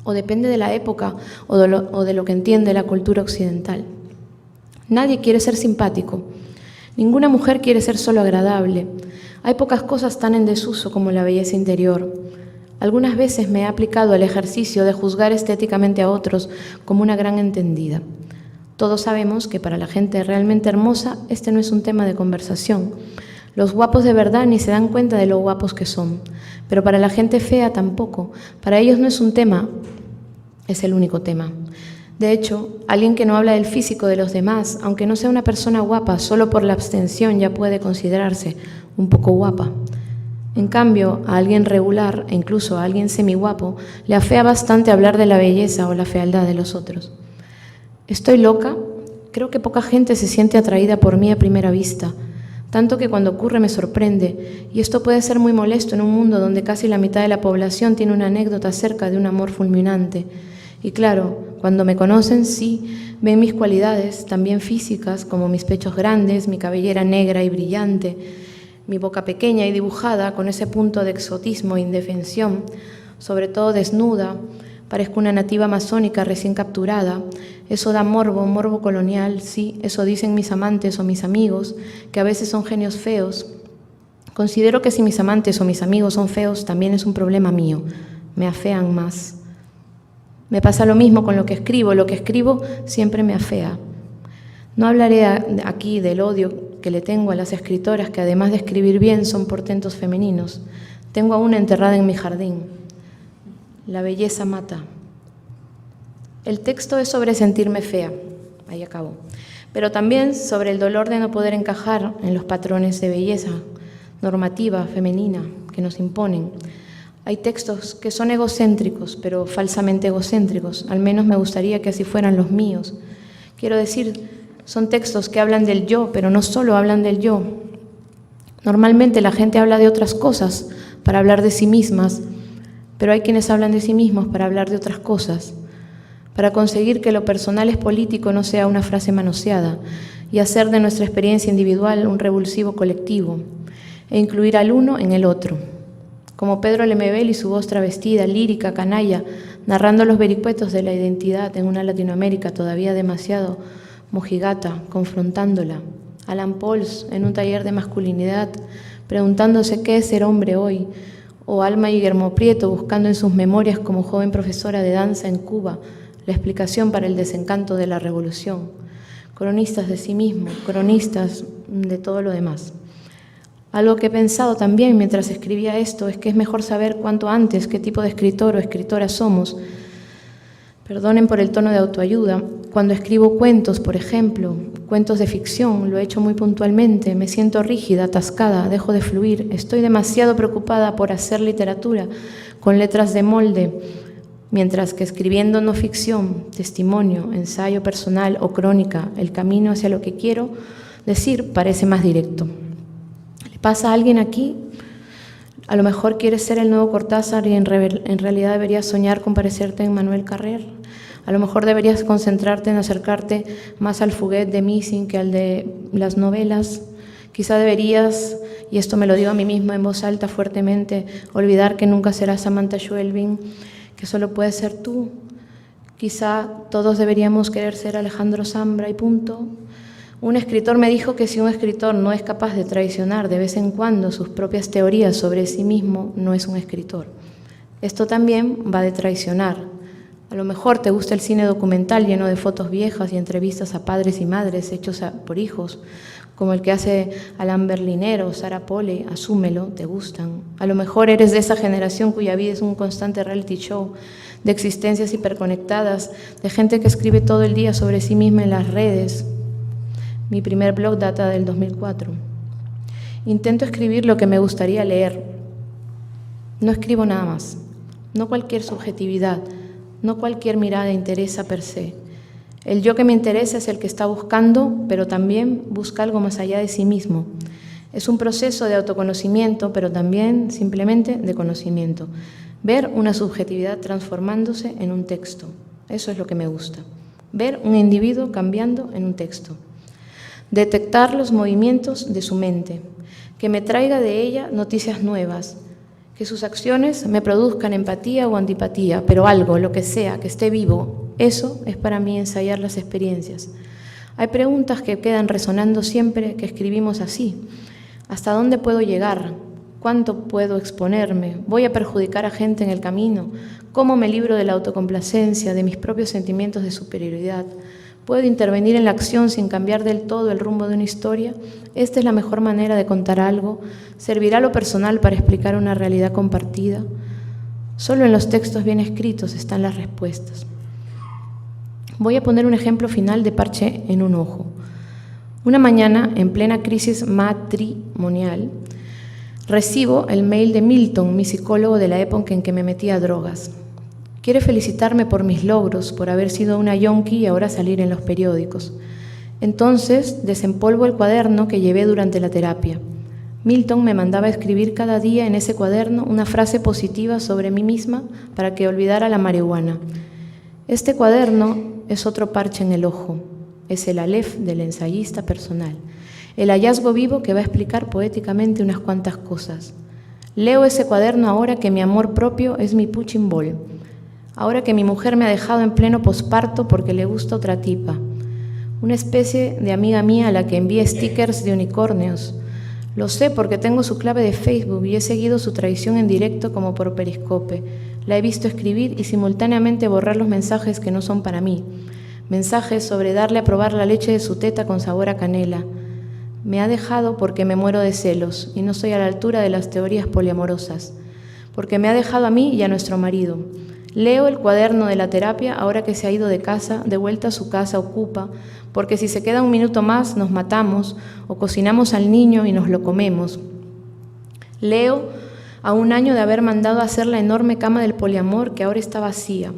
o depende de la época o de lo que entiende la cultura occidental. Nadie quiere ser simpático. Ninguna mujer quiere ser solo agradable. Hay pocas cosas tan en desuso como la belleza interior. Algunas veces me he aplicado al ejercicio de juzgar estéticamente a otros como una gran entendida. Todos sabemos que para la gente realmente hermosa este no es un tema de conversación. Los guapos de verdad ni se dan cuenta de lo guapos que son, pero para la gente fea tampoco. Para ellos no es un tema, es el único tema. De hecho, alguien que no habla del físico de los demás, aunque no sea una persona guapa, solo por la abstención ya puede considerarse un poco guapa. En cambio, a alguien regular e incluso a alguien semiguapo le afea bastante hablar de la belleza o la fealdad de los otros. ¿Estoy loca? Creo que poca gente se siente atraída por mí a primera vista, tanto que cuando ocurre me sorprende, y esto puede ser muy molesto en un mundo donde casi la mitad de la población tiene una anécdota acerca de un amor fulminante. Y claro, cuando me conocen, sí, ven mis cualidades, también físicas, como mis pechos grandes, mi cabellera negra y brillante, mi boca pequeña y dibujada con ese punto de exotismo e indefensión, sobre todo desnuda, parezco una nativa amazónica recién capturada. Eso da morbo, morbo colonial, sí, eso dicen mis amantes o mis amigos, que a veces son genios feos. Considero que si mis amantes o mis amigos son feos, también es un problema mío, me afean más. Me pasa lo mismo con lo que escribo siempre me afea. No hablaré aquí del odio que le tengo a las escritoras que además de escribir bien son portentos femeninos. Tengo a una enterrada en mi jardín. La belleza mata. El texto es sobre sentirme fea, ahí acabo, pero también sobre el dolor de no poder encajar en los patrones de belleza normativa, femenina, que nos imponen. Hay textos que son egocéntricos, pero falsamente egocéntricos, al menos me gustaría que así fueran los míos. Quiero decir, son textos que hablan del yo, pero no solo hablan del yo. Normalmente la gente habla de otras cosas para hablar de sí mismas, pero hay quienes hablan de sí mismos para hablar de otras cosas, para conseguir que lo personal es político no sea una frase manoseada y hacer de nuestra experiencia individual un revulsivo colectivo e incluir al uno en el otro. Como Pedro Lemebel y su voz travestida, lírica, canalla, narrando los vericuetos de la identidad en una Latinoamérica todavía demasiado mojigata, confrontándola. Alan Pauls en un taller de masculinidad, preguntándose qué es ser hombre hoy, o Alma Guillermo Prieto buscando en sus memorias como joven profesora de danza en Cuba la explicación para el desencanto de la revolución. Cronistas de sí mismos, cronistas de todo lo demás. Algo que he pensado también mientras escribía esto es que es mejor saber cuanto antes qué tipo de escritor o escritora somos. Perdonen por el tono de autoayuda. Cuando escribo cuentos, por ejemplo, cuentos de ficción, lo he hecho muy puntualmente, me siento rígida, atascada, dejo de fluir, estoy demasiado preocupada por hacer literatura con letras de molde, mientras que escribiendo no ficción, testimonio, ensayo personal o crónica, el camino hacia lo que quiero decir parece más directo. ¿Le pasa a alguien aquí? A lo mejor quieres ser el nuevo Cortázar y en realidad deberías soñar con parecerte en Manuel Carrer. A lo mejor deberías concentrarte en acercarte más al Fuguet de Missing que al de las novelas. Quizá deberías, y esto me lo digo a mí misma en voz alta fuertemente, olvidar que nunca serás Samantha Schweblin, que solo puedes ser tú. Quizá todos deberíamos querer ser Alejandro Zambra y punto. Un escritor me dijo que si un escritor no es capaz de traicionar de vez en cuando sus propias teorías sobre sí mismo, no es un escritor. Esto también va de traicionar. A lo mejor te gusta el cine documental lleno de fotos viejas y entrevistas a padres y madres hechos por hijos, como el que hace Alain Berliner o Sarah Polley, asúmelo, te gustan. A lo mejor eres de esa generación cuya vida es un constante reality show, de existencias hiperconectadas, de gente que escribe todo el día sobre sí misma en las redes. Mi primer blog data del 2004. Intento escribir lo que me gustaría leer. No escribo nada más, no cualquier subjetividad, no cualquier mirada interesa per se. El yo que me interesa es el que está buscando, pero también busca algo más allá de sí mismo. Es un proceso de autoconocimiento, pero también simplemente de conocimiento. Ver una subjetividad transformándose en un texto. Eso es lo que me gusta. Ver un individuo cambiando en un texto. Detectar los movimientos de su mente. Que me traiga de ella noticias nuevas. Que sus acciones me produzcan empatía o antipatía, pero algo, lo que sea, que esté vivo. Eso es para mí ensayar las experiencias. Hay preguntas que quedan resonando siempre que escribimos así. ¿Hasta dónde puedo llegar? ¿Cuánto puedo exponerme? ¿Voy a perjudicar a gente en el camino? ¿Cómo me libro de la autocomplacencia, de mis propios sentimientos de superioridad? ¿Puedo intervenir en la acción sin cambiar del todo el rumbo de una historia? ¿Esta es la mejor manera de contar algo? ¿Servirá lo personal para explicar una realidad compartida? Solo en los textos bien escritos están las respuestas. Voy a poner un ejemplo final de parche en un ojo. Una mañana, en plena crisis matrimonial, recibo el mail de Milton, mi psicólogo de la época en que me metí a drogas. Quiere felicitarme por mis logros, por haber sido una yonki y ahora salir en los periódicos. Entonces, desempolvo el cuaderno que llevé durante la terapia. Milton me mandaba escribir cada día en ese cuaderno una frase positiva sobre mí misma para que olvidara la marihuana. Este cuaderno es otro parche en el ojo. Es el Aleph del ensayista personal. El hallazgo vivo que va a explicar poéticamente unas cuantas cosas. Leo ese cuaderno ahora que mi amor propio es mi punching ball. Ahora que mi mujer me ha dejado en pleno posparto porque le gusta otra tipa. Una especie de amiga mía a la que envía stickers de unicornios. Lo sé porque tengo su clave de Facebook y he seguido su traición en directo como por periscope. La he visto escribir y simultáneamente borrar los mensajes que no son para mí. Mensajes sobre darle a probar la leche de su teta con sabor a canela. Me ha dejado porque me muero de celos y no soy a la altura de las teorías poliamorosas. Porque me ha dejado a mí y a nuestro marido. Leo el cuaderno de la terapia ahora que se ha ido de casa, de vuelta a su casa ocupa, porque si se queda un minuto más nos matamos o cocinamos al niño y nos lo comemos. Leo a un año de haber mandado a hacer la enorme cama del poliamor que ahora está vacía.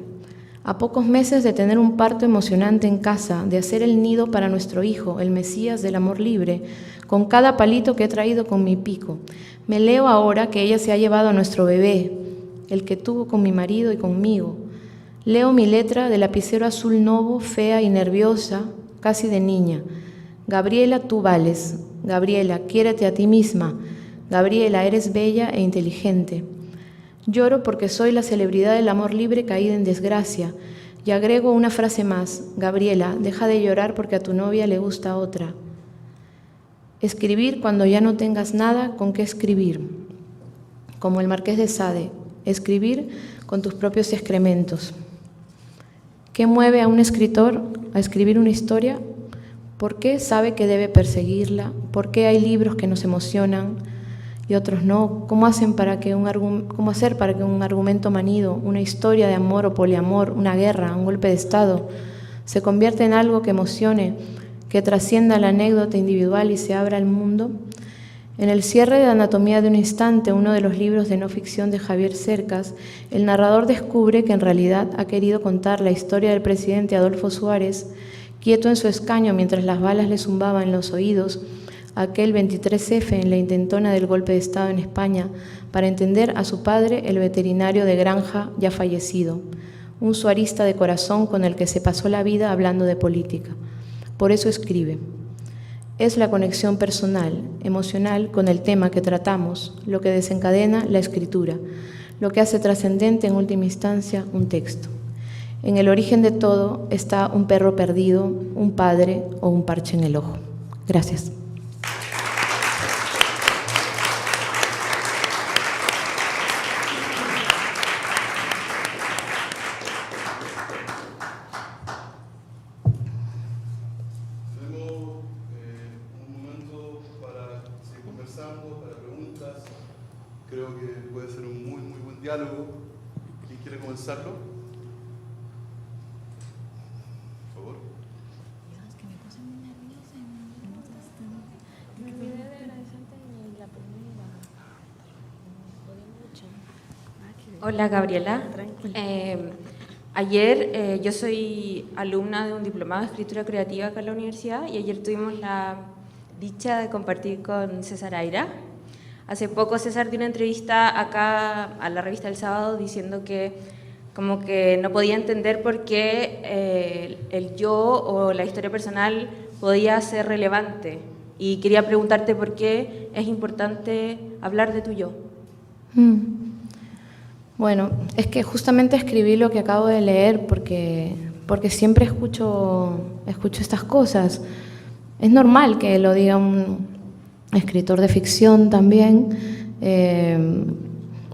A pocos meses de tener un parto emocionante en casa, de hacer el nido para nuestro hijo, el Mesías del amor libre, con cada palito que he traído con mi pico. Me leo ahora que ella se ha llevado a nuestro bebé, el que tuvo con mi marido y conmigo. Leo mi letra de lapicero azul novo, fea y nerviosa, casi de niña. Gabriela, tú vales. Gabriela, quiérete a ti misma. Gabriela, eres bella e inteligente. Lloro porque soy la celebridad del amor libre caída en desgracia. Y agrego una frase más. Gabriela, deja de llorar porque a tu novia le gusta otra. Escribir cuando ya no tengas nada con qué escribir. Como el Marqués de Sade. Escribir con tus propios excrementos. ¿Qué mueve a un escritor a escribir una historia? ¿Por qué sabe que debe perseguirla? ¿Por qué hay libros que nos emocionan y otros no? ¿Cómo hacer para que un argumento manido, una historia de amor o poliamor, una guerra, un golpe de Estado, se convierta en algo que emocione, que trascienda la anécdota individual y se abra al mundo? En el cierre de Anatomía de un instante, uno de los libros de no ficción de Javier Cercas, el narrador descubre que en realidad ha querido contar la historia del presidente Adolfo Suárez, quieto en su escaño mientras las balas le zumbaban en los oídos, aquel 23F en la intentona del golpe de Estado en España, para entender a su padre, el veterinario de granja ya fallecido, un suarista de corazón con el que se pasó la vida hablando de política. Por eso escribe. Es la conexión personal, emocional con el tema que tratamos, lo que desencadena la escritura, lo que hace trascendente en última instancia un texto. En el origen de todo está un perro perdido, un padre o un parche en el ojo. Gracias. Tenemos un momento diálogo. ¿Quién quiere comenzarlo? Por favor. Hola Gabriela. Ayer yo soy alumna de un diplomado de escritura creativa acá en la universidad y ayer tuvimos la dicha de compartir con César Aira. Hace poco César dio una entrevista acá a la revista El Sábado diciendo que como que no podía entender por qué el yo o la historia personal podía ser relevante, y quería preguntarte por qué es importante hablar de tu yo. Bueno, es que justamente escribí lo que acabo de leer porque siempre escucho estas cosas. Es normal que lo diga un escritor de ficción también.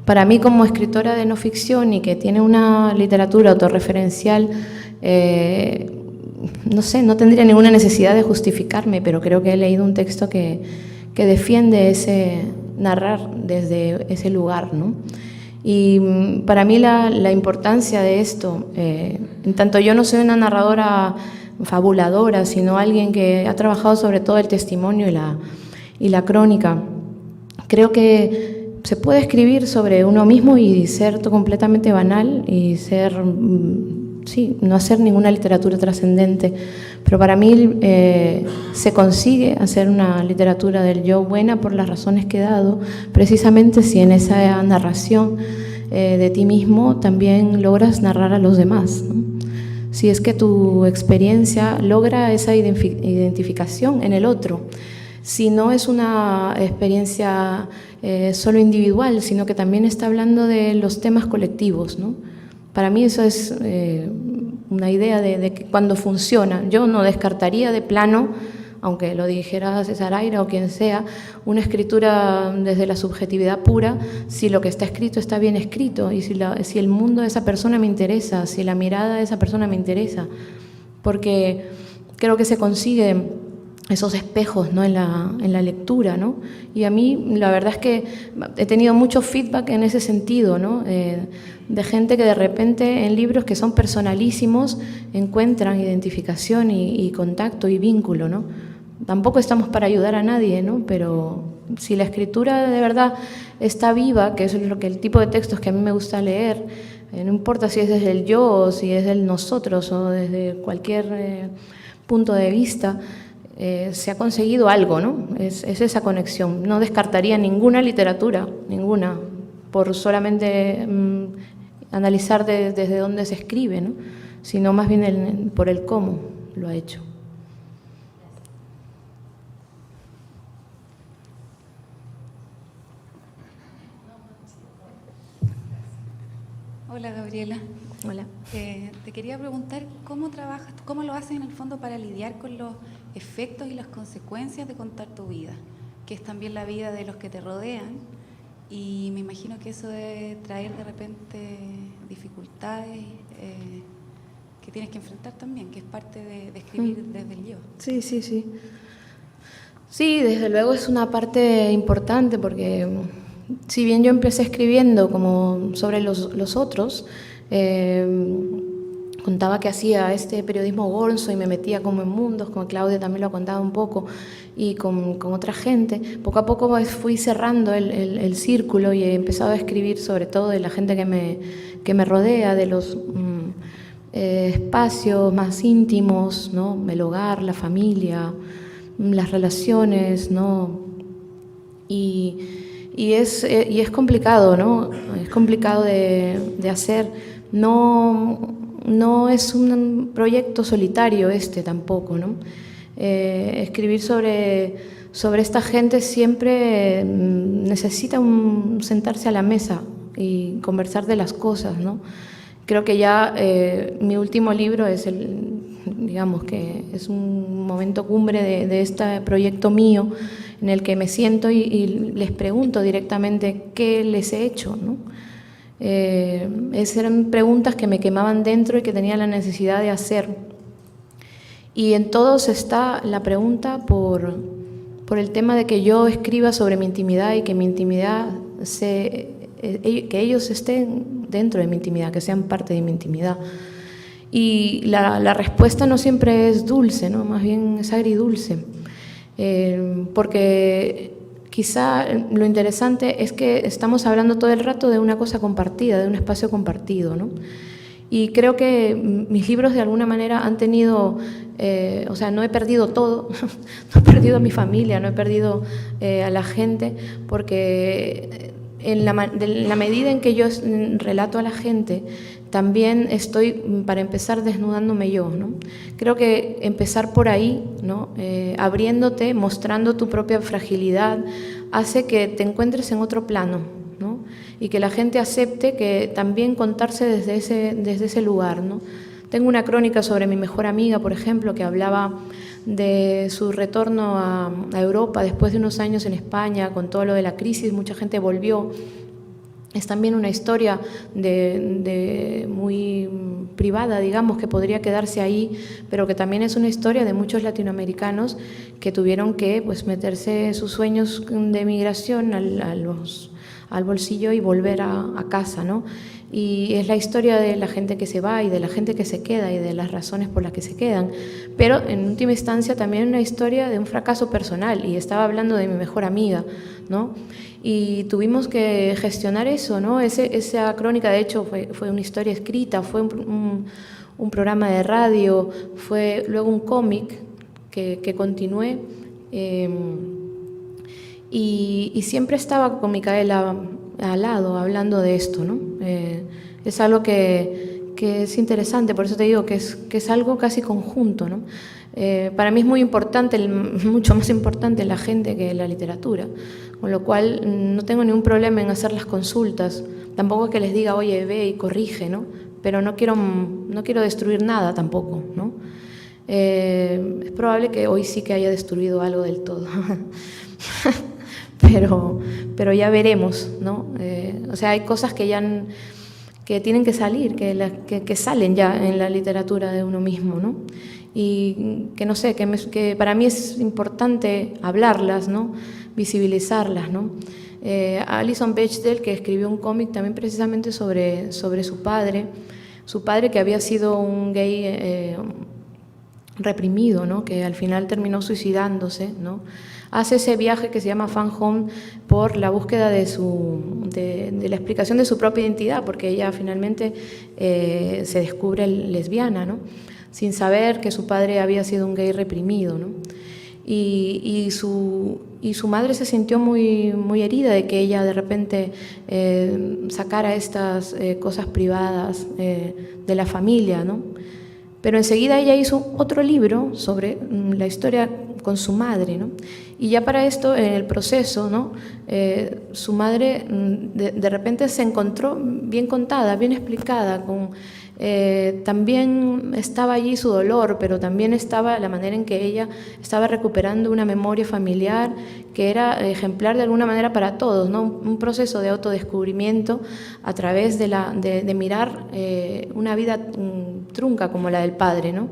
Para mí, como escritora de no ficción y que tiene una literatura autorreferencial, no sé, no tendría ninguna necesidad de justificarme, pero creo que he leído un texto que defiende ese narrar desde ese lugar, ¿no? Y para mí la importancia de esto, en tanto yo no soy una narradora fabuladora, sino alguien que ha trabajado sobre todo el testimonio y la crónica, creo que se puede escribir sobre uno mismo y ser completamente banal y ser, sí, no hacer ninguna literatura trascendente, pero para mí se consigue hacer una literatura del yo buena por las razones que he dado, precisamente si en esa narración de ti mismo también logras narrar a los demás, ¿no? Si es que tu experiencia logra esa identificación en el otro, si no es una experiencia solo individual, sino que también está hablando de los temas colectivos, ¿no? Para mí eso es una idea de que cuando funciona, yo no descartaría de plano, aunque lo dijera César Aira o quien sea, una escritura desde la subjetividad pura, si lo que está escrito está bien escrito y si el mundo de esa persona me interesa, si la mirada de esa persona me interesa, porque creo que se consigue esos espejos, ¿no? en la lectura, ¿no? Y a mí la verdad es que he tenido mucho feedback en ese sentido, ¿no? De gente que de repente en libros que son personalísimos encuentran identificación y contacto y vínculo, ¿no? Tampoco estamos para ayudar a nadie, ¿no? Pero si la escritura de verdad está viva, que eso es el tipo de textos que a mí me gusta leer, no importa si es desde el yo o si es del nosotros o desde cualquier punto de vista, se ha conseguido algo, ¿no? Es esa conexión. No descartaría ninguna literatura, ninguna, por solamente analizar desde dónde se escribe, ¿no? Sino más bien por el cómo lo ha hecho. Hola Gabriela. Hola. Te quería preguntar cómo trabajas, cómo lo haces en el fondo para lidiar con los efectos y las consecuencias de contar tu vida, que es también la vida de los que te rodean, y me imagino que eso debe traer de repente dificultades que tienes que enfrentar también, que es parte de escribir desde el yo. Sí, sí, sí. Sí, desde luego es una parte importante porque si bien yo empecé escribiendo como sobre los otros, contaba que hacía este periodismo gonzo y me metía como en mundos, como Claudia también lo ha contado un poco, y con otra gente. Poco a poco fui cerrando el círculo y he empezado a escribir sobre todo de la gente que me rodea, de los espacios más íntimos, ¿no? El hogar, la familia, las relaciones, ¿no? Y es complicado, ¿no? Es complicado de hacer. No es un proyecto solitario tampoco, ¿no? Escribir sobre esta gente siempre necesita sentarse a la mesa y conversar de las cosas, ¿no? Creo que ya mi último libro es digamos que es un momento cumbre de este proyecto mío, en el que me siento y les pregunto directamente qué les he hecho, ¿no? Esas eran preguntas que me quemaban dentro y que tenía la necesidad de hacer. Y en todos está la pregunta por el tema de que yo escriba sobre mi intimidad y que mi intimidad se que ellos estén dentro de mi intimidad, que sean parte de mi intimidad. Y la respuesta no siempre es dulce, ¿no? Más bien es agridulce, porque quizá lo interesante es que estamos hablando todo el rato de una cosa compartida, de un espacio compartido, ¿no? Y creo que mis libros de alguna manera han tenido, o sea, no he perdido todo, no he perdido a mi familia, no he perdido a la gente, porque en la medida en que yo relato a la gente, también estoy, para empezar, desnudándome yo, ¿no? Creo que empezar por ahí, ¿no? Abriéndote, mostrando tu propia fragilidad, hace que te encuentres en otro plano, ¿no? Y que la gente acepte que también contarse desde ese lugar, ¿no? Tengo una crónica sobre mi mejor amiga, por ejemplo, que hablaba de su retorno a Europa después de unos años en España, con todo lo de la crisis, mucha gente volvió. Es también una historia muy privada, digamos, que podría quedarse ahí, pero que también es una historia de muchos latinoamericanos que tuvieron que, pues, meterse sus sueños de migración al bolsillo y volver a casa, ¿no? Y es la historia de la gente que se va y de la gente que se queda y de las razones por las que se quedan, pero en última instancia también una historia de un fracaso personal, y estaba hablando de mi mejor amiga, ¿no? Y tuvimos que gestionar eso, ¿no? Esa crónica, de hecho, fue una historia escrita, fue un programa de radio, fue luego un cómic que continué, y siempre estaba con Micaela al lado hablando de esto, ¿no? Es algo que es interesante, por eso te digo que es algo casi conjunto, ¿no? Para mí es muy importante, mucho más importante la gente que la literatura, con lo cual no tengo ningún problema en hacer las consultas, tampoco que les diga, oye, ve y corrige, ¿no? Pero no quiero destruir nada tampoco, ¿no? Es probable que hoy sí que haya destruido algo del todo, pero ya veremos, ¿no? O sea, hay cosas que que tienen que salir, que salen ya en la literatura de uno mismo, ¿no? Y que no sé, que para mí es importante hablarlas, ¿no? Visibilizarlas, ¿no? Alison Bechdel, que escribió un cómic también precisamente sobre su padre que había sido un gay reprimido, ¿no? Que al final terminó suicidándose, ¿no? Hace ese viaje que se llama Fan Home por la búsqueda de la explicación de su propia identidad, porque ella finalmente se descubre lesbiana, ¿no? Sin saber que su padre había sido un gay reprimido, ¿no? Y su madre se sintió muy, muy herida de que ella de repente sacara estas cosas privadas de la familia, ¿no? Pero enseguida ella hizo otro libro sobre la historia con su madre, ¿no? Y ya para esto, en el proceso, ¿no? Su madre de repente se encontró bien contada, bien explicada, también estaba allí su dolor, pero también estaba la manera en que ella estaba recuperando una memoria familiar que era ejemplar de alguna manera para todos, ¿no? Un proceso de autodescubrimiento a través de mirar una vida trunca como la del padre, ¿no?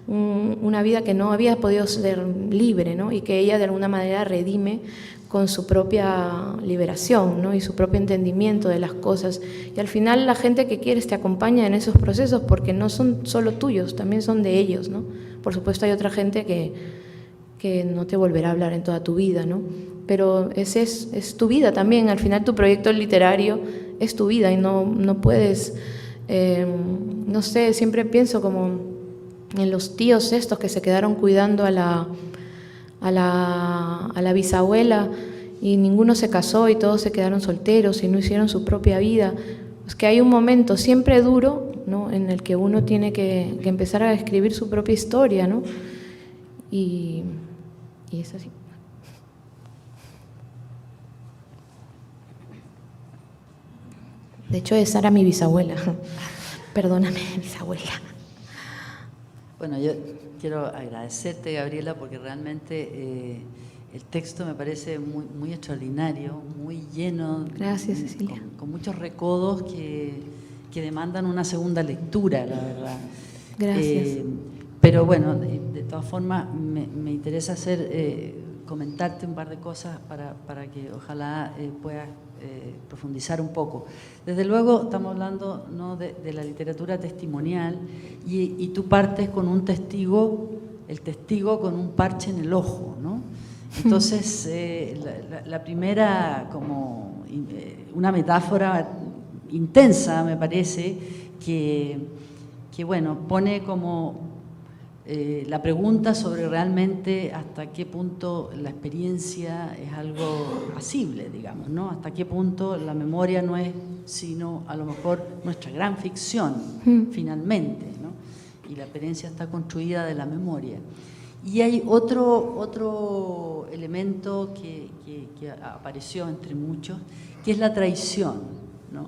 Una vida que no había podido ser libre, ¿no? Y que ella de alguna manera redime con su propia liberación, ¿no? Y su propio entendimiento de las cosas. Y al final la gente que quieres te acompaña en esos procesos porque no son solo tuyos, también son de ellos, ¿no? Por supuesto hay otra gente que no te volverá a hablar en toda tu vida, ¿no? Pero ese es tu vida también, al final tu proyecto literario es tu vida y no puedes, no sé, siempre pienso como en los tíos estos que se quedaron cuidando a la bisabuela y ninguno se casó y todos se quedaron solteros y no hicieron su propia vida. Es que hay un momento siempre duro, ¿no? En el que uno tiene que empezar a escribir su propia historia, ¿no? Y es así. De hecho, esa era mi bisabuela. Perdóname, bisabuela. Bueno, yo quiero agradecerte, Gabriela, porque realmente el texto me parece muy, muy extraordinario, muy lleno. Gracias, Cecilia. Con muchos recodos que demandan una segunda lectura, la verdad. Gracias. Pero bueno, de todas formas, me interesa hacer comentarte un par de cosas para que ojalá puedas profundizar un poco. Desde luego estamos hablando, ¿no?, de la literatura testimonial y tú partes con un testigo, el testigo con un parche en el ojo, ¿no? Entonces, la primera, como una metáfora intensa, me parece, que bueno, pone como la pregunta sobre realmente hasta qué punto la experiencia es algo pasible, digamos, ¿no? Hasta qué punto la memoria no es sino a lo mejor nuestra gran ficción, finalmente, ¿no? Y la experiencia está construida de la memoria. Y hay otro elemento que apareció entre muchos, que es la traición, ¿no?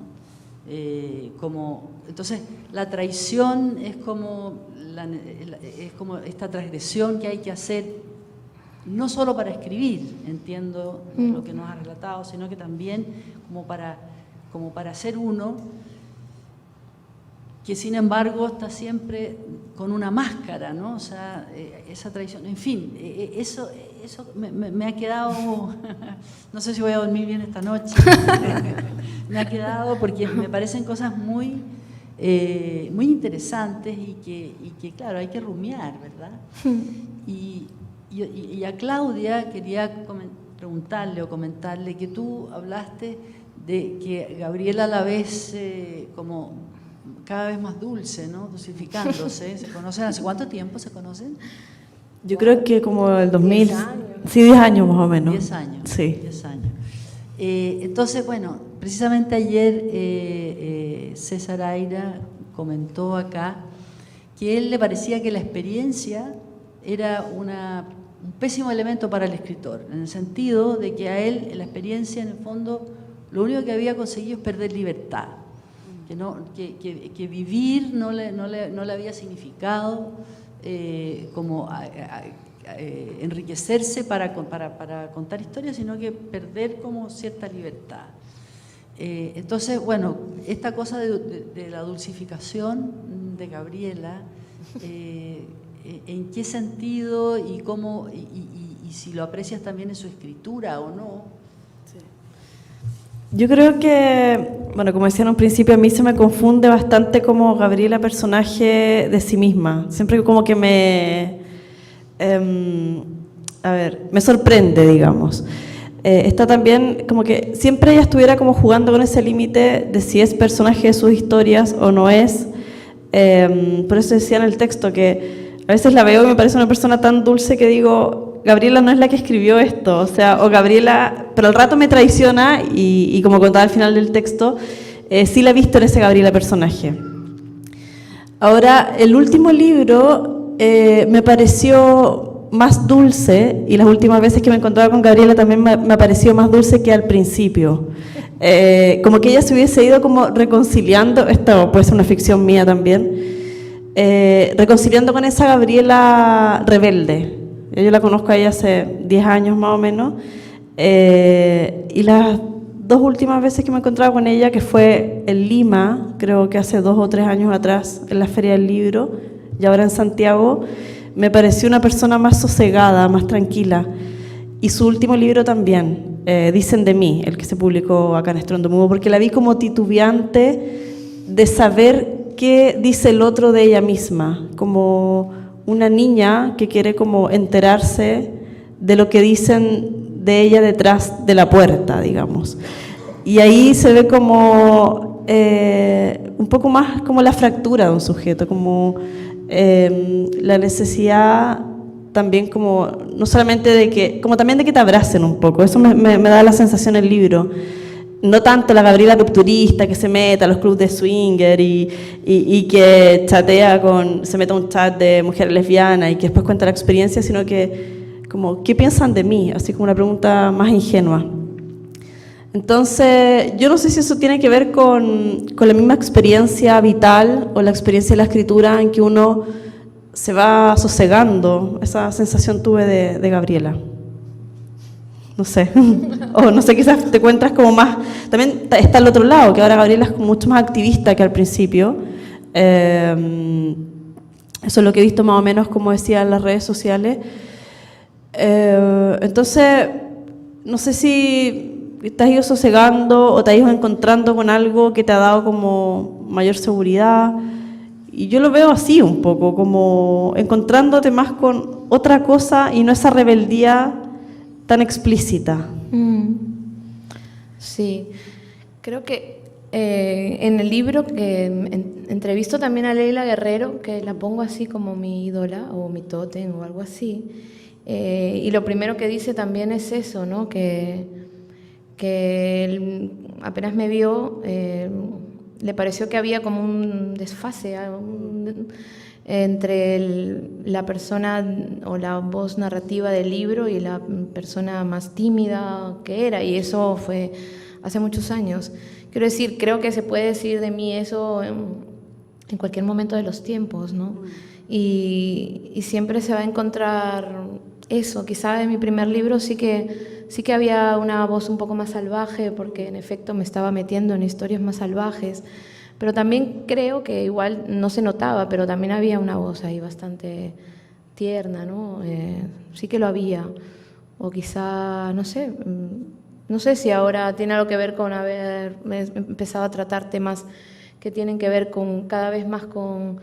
Entonces, la traición es como esta transgresión que hay que hacer, no solo para escribir, entiendo lo que nos ha relatado, sino que también como para ser uno, que sin embargo está siempre con una máscara, ¿no? O sea, esa traición, en fin, eso me ha quedado, no sé si voy a dormir bien esta noche, me ha quedado porque me parecen cosas muy interesantes y que, claro, hay que rumiar, ¿verdad? Y a Claudia quería preguntarle o comentarle que tú hablaste de que Gabriela a la vez como cada vez más dulce, ¿no? Dulcificándose. ¿Se conocen? ¿Hace cuánto tiempo se conocen? Yo creo que como el 2000, 10 años. Sí, 10 años más o menos. 10 años. Sí. 10 años. Entonces, bueno, precisamente ayer César Aira comentó acá que a él le parecía que la experiencia era un pésimo elemento para el escritor, en el sentido de que a él la experiencia, en el fondo, lo único que había conseguido es perder libertad, que vivir no le había significado como enriquecerse para contar historias, sino que perder como cierta libertad. Entonces, bueno, esta cosa de la dulcificación de Gabriela, ¿en qué sentido y cómo, y si lo aprecias también en su escritura o no? Yo creo que, bueno, como decía en un principio, a mí se me confunde bastante como Gabriela personaje de sí misma. Siempre como que me sorprende, digamos. Está también como que siempre ella estuviera como jugando con ese límite de si es personaje de sus historias o no es. Por eso decía en el texto que a veces la veo y me parece una persona tan dulce que digo, Gabriela no es la que escribió esto, o sea, o Gabriela, pero al rato me traiciona y como contaba al final del texto, sí la he visto en ese Gabriela personaje. Ahora, el último libro me pareció más dulce, y las últimas veces que me encontraba con Gabriela también me pareció más dulce que al principio. Como que ella se hubiese ido como reconciliando, esto puede ser una ficción mía también, reconciliando con esa Gabriela rebelde. Yo la conozco a ella hace 10 años más o menos, y las dos últimas veces que me encontraba con ella, que fue en Lima, creo que hace 2 o 3 años atrás, en la Feria del Libro, y ahora en Santiago, me pareció una persona más sosegada, más tranquila. Y su último libro también, Dicen de mí, el que se publicó acá en Estruendo Mudo, porque la vi como titubeante de saber qué dice el otro de ella misma, como una niña que quiere como enterarse de lo que dicen de ella detrás de la puerta, digamos. Y ahí se ve como un poco más como la fractura de un sujeto, como la necesidad también como, no solamente de que, como también de que te abracen un poco, eso me da la sensación el libro. No tanto la Gabriela rupturista que se mete a los clubes de swinger y que chatea se mete a un chat de mujeres lesbianas y que después cuenta la experiencia, sino que como, ¿qué piensan de mí? Así como una pregunta más ingenua. Entonces, yo no sé si eso tiene que ver con la misma experiencia vital o la experiencia de la escritura en que uno se va sosegando. Esa sensación tuve de Gabriela. No sé. O no sé, quizás te encuentras como más... También está el otro lado, que ahora Gabriela es mucho más activista que al principio. Eso es lo que he visto más o menos, como decía, en las redes sociales. Entonces, no sé si te has ido sosegando o te has ido encontrando con algo que te ha dado como mayor seguridad. Y yo lo veo así un poco, como encontrándote más con otra cosa y no esa rebeldía tan explícita. Sí, creo que en el libro que entrevisto también a Leila Guerrero, que la pongo así como mi ídola o mi tótem o algo así, y lo primero que dice también es eso, ¿no? Que él apenas me vio, le pareció que había como un desfase entre la persona o la voz narrativa del libro y la persona más tímida que era, y eso fue hace muchos años. Quiero decir, creo que se puede decir de mí eso en cualquier momento de los tiempos, ¿no? Y siempre se va a encontrar eso. Quizá en mi primer libro sí que había una voz un poco más salvaje, porque en efecto me estaba metiendo en historias más salvajes, pero también creo que igual no se notaba, pero también había una voz ahí bastante tierna, ¿no? Sí que lo había. O quizá, no sé si ahora tiene algo que ver con haber empezado a tratar temas que tienen que ver con cada vez más con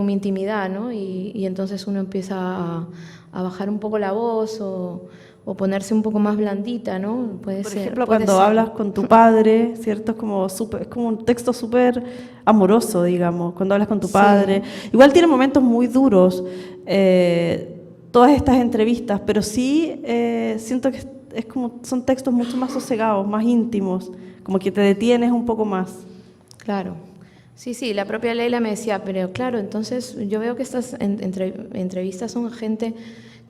mi intimidad, ¿no? Y entonces uno empieza a bajar un poco la voz o ponerse un poco más blandita, ¿no? Puede Por ser. ejemplo, puede cuando ser. hablas con tu padre, ¿cierto? Es como un texto súper amoroso, digamos, cuando hablas con tu Sí. padre. Igual tiene momentos muy duros, todas estas entrevistas, pero sí siento que es como, son textos mucho más sosegados, más íntimos, como que te detienes un poco más. Claro. Sí, la propia Leila me decía, pero claro, entonces yo veo que estas entrevistas son gente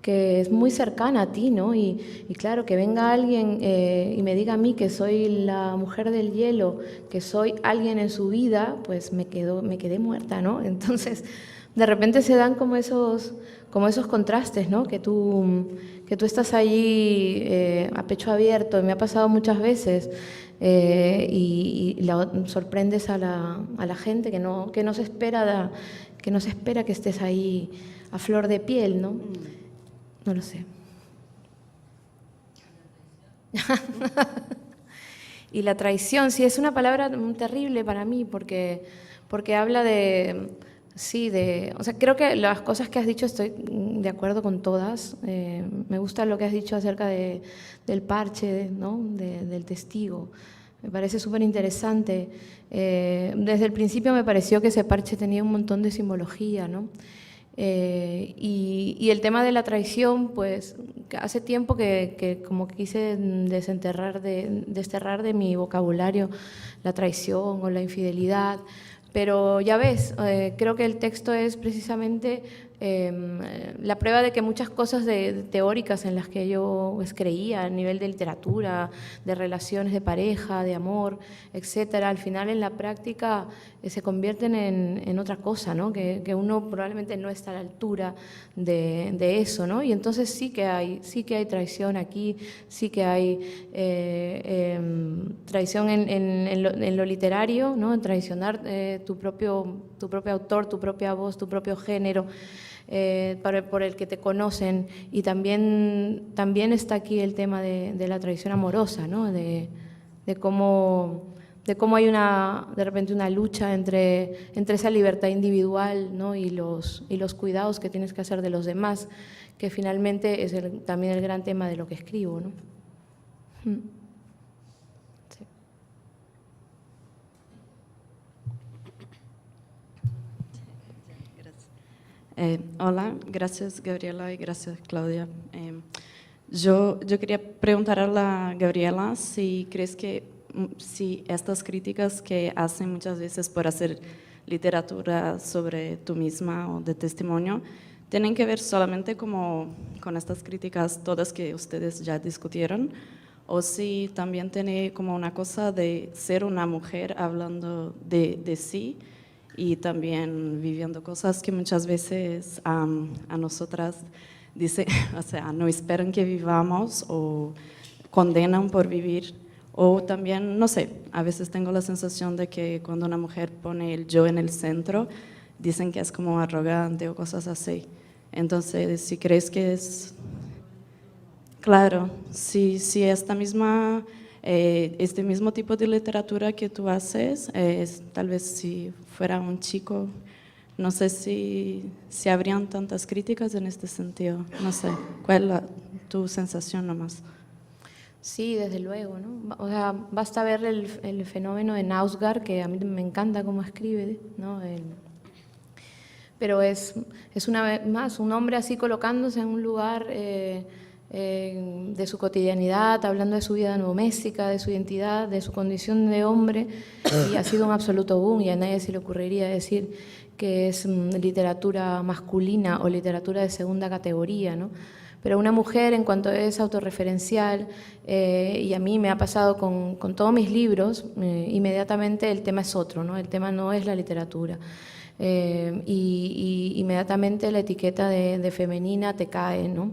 que es muy cercana a ti, ¿no? Y claro, que venga alguien y me diga a mí que soy la mujer del hielo, que soy alguien en su vida, pues me quedé muerta, ¿no? Entonces, de repente se dan como esos contrastes, ¿no? Que tú estás allí a pecho abierto, y me ha pasado muchas veces, y sorprendes a la gente que no se espera que estés ahí a flor de piel, ¿no? No lo sé. Y la traición, sí, es una palabra terrible para mí porque habla o sea, creo que las cosas que has dicho estoy de acuerdo con todas. Me gusta lo que has dicho acerca del parche, ¿no? Del testigo. Me parece súper interesante. Desde el principio me pareció que ese parche tenía un montón de simbología, ¿no? Y el tema de la traición, pues hace tiempo que como quise desterrar de mi vocabulario la traición o la infidelidad, pero ya ves, creo que el texto es precisamente la prueba de que muchas cosas teóricas en las que yo pues, creía a nivel de literatura, de relaciones de pareja, de amor, etcétera, al final en la práctica se convierten en otra cosa, ¿no? Que uno probablemente no está a la altura de eso, ¿no? Y entonces sí que hay traición aquí, sí que hay traición en lo literario, ¿no? En traicionar tu propio autor, tu propia voz, tu propio género, por el que te conocen, y también está aquí el tema de la traición amorosa, ¿no? De cómo hay de repente una lucha entre esa libertad individual, ¿no? y los cuidados que tienes que hacer de los demás, que finalmente es también el gran tema de lo que escribo, ¿no? Sí. Hola, gracias Gabriela y gracias Claudia. Yo quería preguntar a la Gabriela si crees que si estas críticas que hacen muchas veces por hacer literatura sobre tú misma o de testimonio tienen que ver solamente como con estas críticas todas que ustedes ya discutieron, o si también tiene como una cosa de ser una mujer hablando de sí y también viviendo cosas que muchas veces a nosotras dicen, o sea, no esperan que vivamos o condenan por vivir. O también, no sé, a veces tengo la sensación de que cuando una mujer pone el yo en el centro, dicen que es como arrogante o cosas así. Entonces, si crees que es Claro, si este mismo tipo de literatura que tú haces, tal vez si fuera un chico, no sé si habrían tantas críticas en este sentido. No sé, ¿cuál es tu sensación nomás? Sí, desde luego, ¿no? O sea, basta ver el fenómeno de Nausgard, que a mí me encanta cómo escribe, ¿no? Pero es una vez más un hombre así colocándose en un lugar de su cotidianidad, hablando de su vida doméstica, de su identidad, de su condición de hombre, y ha sido un absoluto boom, y a nadie se le ocurriría decir que es literatura masculina o literatura de segunda categoría, ¿no? Pero una mujer, en cuanto es autorreferencial, y a mí me ha pasado con todos mis libros, inmediatamente el tema es otro, ¿no? El tema no es la literatura. Y inmediatamente la etiqueta de femenina te cae, ¿no?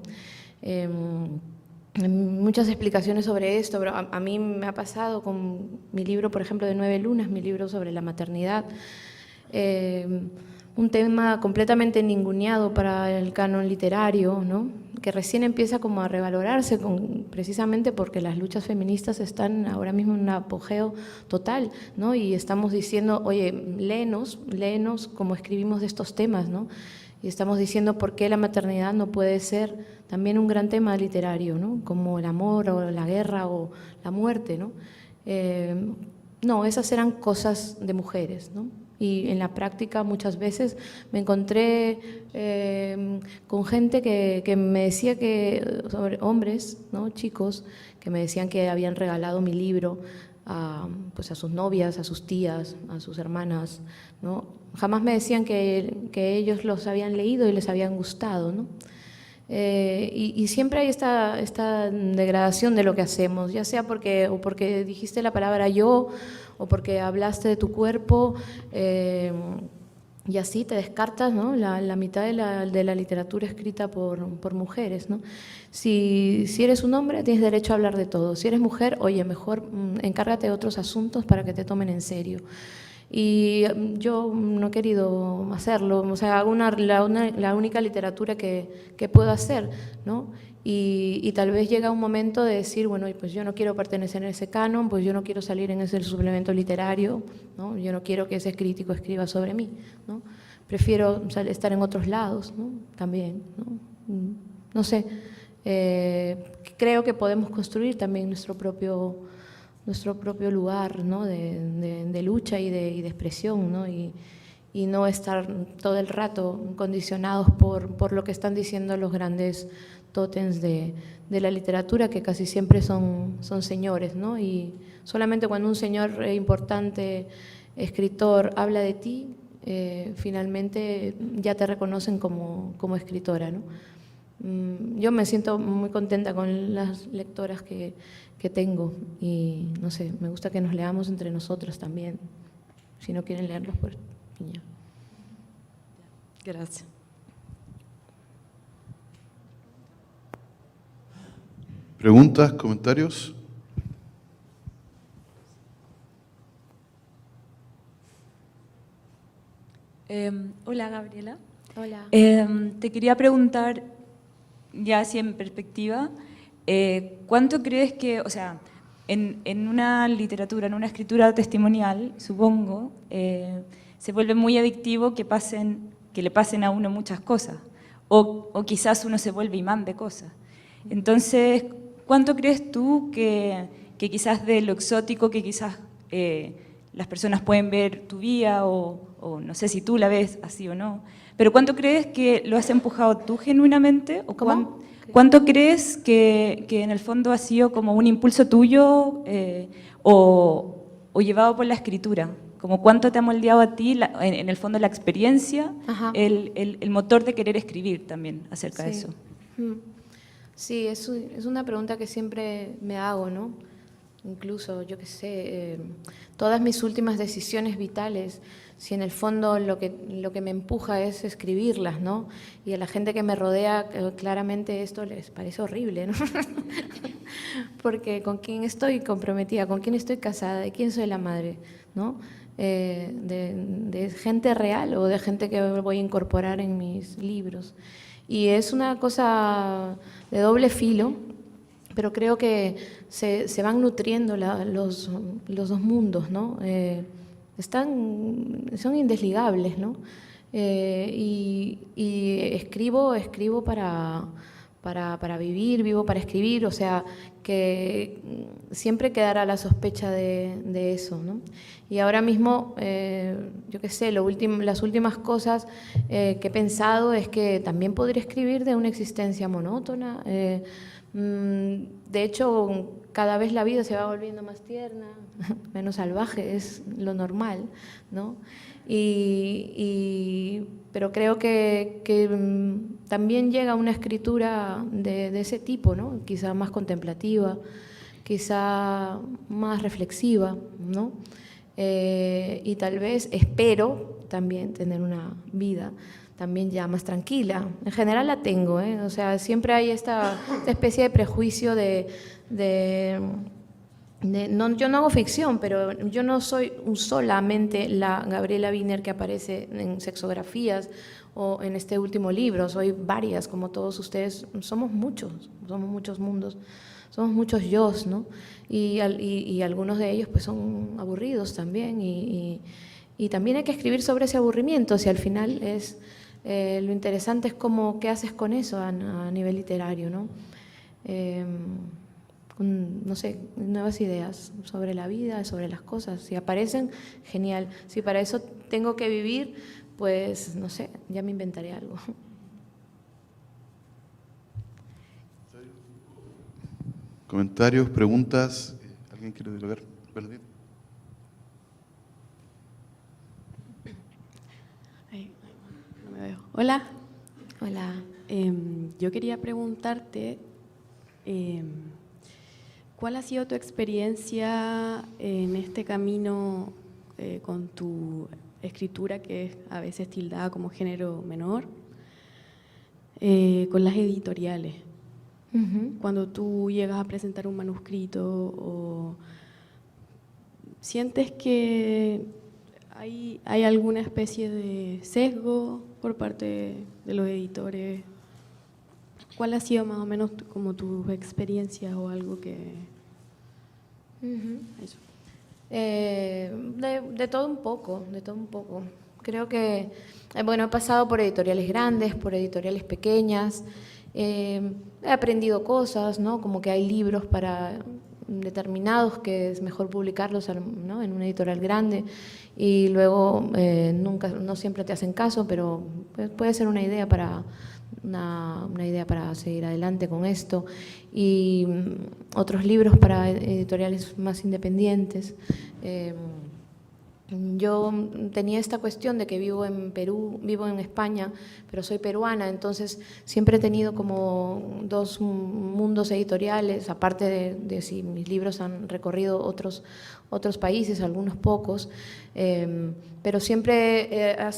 Muchas explicaciones sobre esto, pero a mí me ha pasado con mi libro, por ejemplo, de 9 lunas, mi libro sobre la maternidad, un tema completamente ninguneado para el canon literario, ¿no? Que recién empieza como a revalorarse precisamente porque las luchas feministas están ahora mismo en un apogeo total, ¿no? Y estamos diciendo, oye, léenos cómo escribimos de estos temas, ¿no? Y estamos diciendo por qué la maternidad no puede ser también un gran tema literario, ¿no? Como el amor o la guerra o la muerte, ¿no? No, esas eran cosas de mujeres, ¿no? Y en la práctica muchas veces me encontré con gente que me decía sobre hombres, ¿no? Chicos, que me decían que habían regalado mi libro pues a sus novias, a sus tías, a sus hermanas, ¿no? Jamás me decían que ellos los habían leído y les habían gustado, ¿no? Y siempre hay esta degradación de lo que hacemos, ya sea porque dijiste la palabra yo, o porque hablaste de tu cuerpo, y así te descartas, ¿no? La mitad de la literatura escrita por mujeres, ¿no? Si eres un hombre, tienes derecho a hablar de todo. Si eres mujer, oye, mejor encárgate de otros asuntos para que te tomen en serio. Y yo no he querido hacerlo, o sea, hago la única literatura que puedo hacer, ¿no? Y tal vez llega un momento de decir, bueno, pues yo no quiero pertenecer a ese canon, pues yo no quiero salir en ese suplemento literario, ¿no? Yo no quiero que ese crítico escriba sobre mí, ¿no? Prefiero estar en otros lados, ¿no? También, ¿no? No sé, creo que podemos construir también nuestro propio lugar, ¿no? de lucha y de expresión, ¿no? Y no estar todo el rato condicionados por lo que están diciendo los grandes tótems de la literatura, que casi siempre son señores, ¿no? Y solamente cuando un señor importante, escritor, habla de ti, finalmente ya te reconocen como escritora, ¿no? Yo me siento muy contenta con las lectoras que tengo, y no sé, me gusta que nos leamos entre nosotros también, si no quieren leerlos, pues ya. Gracias. ¿Preguntas, comentarios? Hola, Gabriela. Hola. Te quería preguntar, ya así en perspectiva, ¿cuánto crees que, o sea, en una literatura, en una escritura testimonial, supongo, se vuelve muy adictivo que le pasen a uno muchas cosas, o quizás uno se vuelve imán de cosas? Entonces, ¿cuánto crees tú que quizás de lo exótico que quizás las personas pueden ver tu vida, o no sé si tú la ves así o no, pero cuánto crees que lo has empujado tú genuinamente, o cuánto crees que en el fondo ha sido como un impulso tuyo o llevado por la escritura? Como cuánto te ha moldeado a ti, en el fondo, la experiencia, el motor de querer escribir también acerca de eso. Sí, es una pregunta que siempre me hago, ¿no? Incluso, yo qué sé, todas mis últimas decisiones vitales, si en el fondo lo que me empuja es escribirlas, ¿no? Y a la gente que me rodea, claramente esto les parece horrible, ¿no? Porque ¿con quién estoy comprometida? ¿Con quién estoy casada? ¿De quién soy la madre? ¿No? De gente real o de gente que voy a incorporar en mis libros. Y es una cosa de doble filo, pero creo que se van nutriendo los dos mundos, ¿no? Son indesligables, ¿no? Y escribo para vivir, vivo para escribir, o sea, que siempre quedará la sospecha de eso, ¿no? Y ahora mismo, yo qué sé, las últimas cosas que he pensado es que también podría escribir de una existencia monótona. De hecho, cada vez la vida se va volviendo más tierna, menos salvaje, es lo normal, ¿no? Pero creo que también llega una escritura de ese tipo, ¿no? Quizá más contemplativa, quizá más reflexiva, ¿no? Y tal vez espero también tener una vida también ya más tranquila. En general la tengo, ¿eh? O sea, siempre hay esta especie de prejuicio yo no hago ficción, pero yo no soy solamente la Gabriela Wiener que aparece en Sexografías o en este último libro, soy varias, como todos ustedes, somos muchos mundos, somos muchos yos, ¿no? Y algunos de ellos pues son aburridos también y también hay que escribir sobre ese aburrimiento, si al final es lo interesante es qué haces con eso a nivel literario, ¿no? No sé, nuevas ideas sobre la vida, sobre las cosas. Si aparecen, genial. Si para eso tengo que vivir, pues no sé, ya me inventaré algo. ¿Comentarios, preguntas? ¿Alguien quiere dialogar? Bernadette. No me veo. Hola. Hola. Yo quería preguntarte, ¿cuál ha sido tu experiencia en este camino con tu escritura, que es a veces tildada como género menor, con las editoriales? Cuando tú llegas a presentar un manuscrito, ¿sientes que hay alguna especie de sesgo por parte de los editores? ¿Cuál ha sido más o menos como tus experiencias o algo que...? Eso. De todo un poco, de todo un poco. Creo que, bueno, he pasado por editoriales grandes, por editoriales pequeñas, he aprendido cosas, ¿no? Como que hay libros para determinados que es mejor publicarlos, ¿no? En una editorial grande y luego no siempre te hacen caso, pero puede ser una idea para seguir adelante con esto, y otros libros para editoriales más independientes. Yo tenía esta cuestión de que vivo en Perú, vivo en España, pero soy peruana, entonces siempre he tenido como dos mundos editoriales, aparte de si mis libros han recorrido otros países, algunos pocos, pero siempre han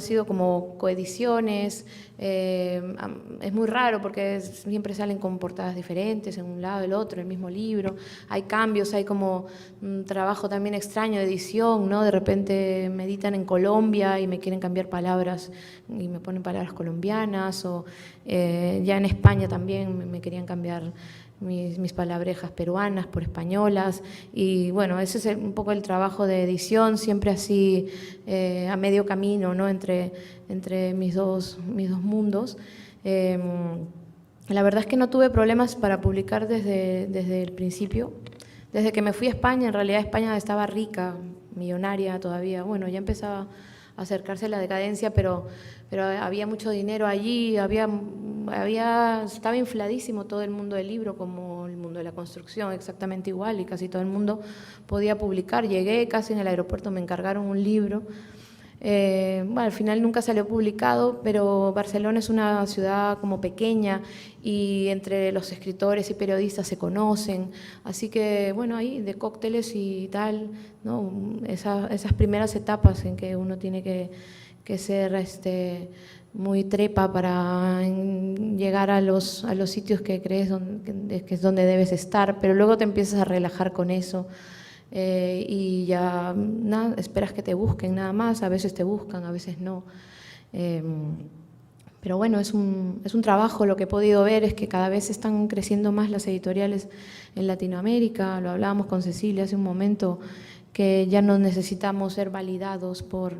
sido como coediciones. Es muy raro porque siempre salen con portadas diferentes en un lado, el otro, el mismo libro. Hay cambios, hay como un trabajo también extraño de edición, ¿no? De repente me editan en Colombia y me quieren cambiar palabras y me ponen palabras colombianas, o ya en España también me querían cambiar mis palabrejas peruanas por españolas, y bueno, ese es un poco el trabajo de edición, siempre así a medio camino, ¿no? entre mis dos mundos. La verdad es que no tuve problemas para publicar desde el principio. Desde que me fui a España, en realidad España estaba rica, millonaria todavía, bueno, ya empezaba a acercarse la decadencia, pero había mucho dinero allí, estaba infladísimo todo el mundo del libro, como el mundo de la construcción, exactamente igual, y casi todo el mundo podía publicar. Llegué casi en el aeropuerto, me encargaron un libro. Bueno, al final nunca salió publicado, pero Barcelona es una ciudad como pequeña y entre los escritores y periodistas se conocen, así que bueno, ahí de cócteles y tal, ¿no? Esas primeras etapas en que uno tiene que ser muy trepa para llegar a los sitios que crees que es donde debes estar, pero luego te empiezas a relajar con eso. Y ya esperas que te busquen nada más, a veces te buscan, a veces no, Pero bueno, es un trabajo. Lo que he podido ver es que cada vez están creciendo más las editoriales en Latinoamérica. Lo hablábamos con Cecilia hace un momento, que ya no necesitamos ser validados por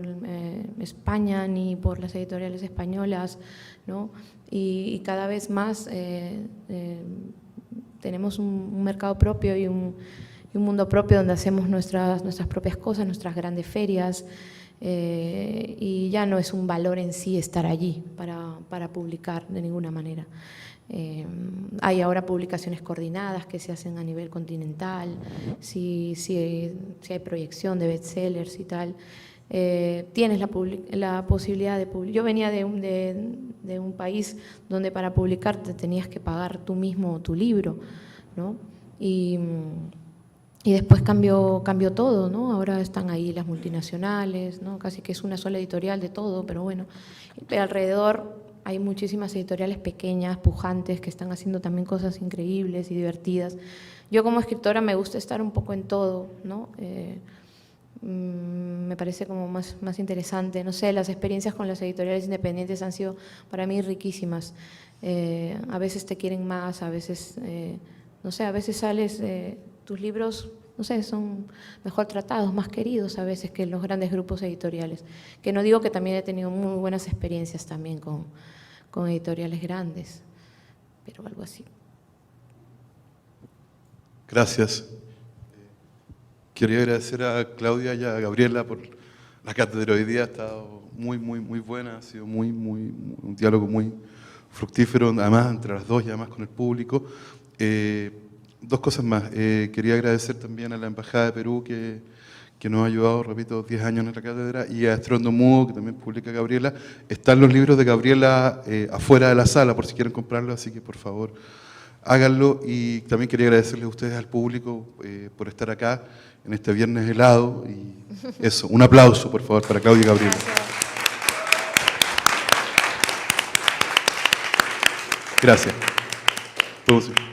España ni por las editoriales españolas, ¿no? Y cada vez más tenemos un mercado propio y un mundo propio donde hacemos nuestras propias cosas, nuestras grandes ferias, y ya no es un valor en sí estar allí para publicar de ninguna manera. Hay ahora publicaciones coordinadas que se hacen a nivel continental, si hay proyección de bestsellers y tal. Tienes la posibilidad de publicar. Yo venía de un país donde para publicar te tenías que pagar tú mismo tu libro, ¿no? Y después cambió todo, ¿no? Ahora están ahí las multinacionales, ¿no? Casi que es una sola editorial de todo, pero bueno. Pero alrededor hay muchísimas editoriales pequeñas, pujantes, que están haciendo también cosas increíbles y divertidas. Yo como escritora me gusta estar un poco en todo, ¿no? Me parece como más interesante. No sé, las experiencias con las editoriales independientes han sido para mí riquísimas. A veces te quieren más, a veces, no sé, a veces sales, tus libros, no sé, son mejor tratados, más queridos a veces que los grandes grupos editoriales. Que no digo que también he tenido muy buenas experiencias también con editoriales grandes, pero algo así. Gracias. Quería agradecer a Claudia y a Gabriela por la cátedra hoy día. Ha estado muy buena, ha sido un diálogo muy fructífero, además entre las dos y además con el público. Dos cosas más. Quería agradecer también a la Embajada de Perú que nos ha ayudado, repito, 10 años en la cátedra, y a Estrondo Mudo, que también publica Gabriela. Están los libros de Gabriela afuera de la sala, por si quieren comprarlos, así que por favor háganlo. Y también quería agradecerles a ustedes, al público, por estar acá en este viernes helado. Y eso, un aplauso, por favor, para Claudia y Gabriela. Gracias. Gracias.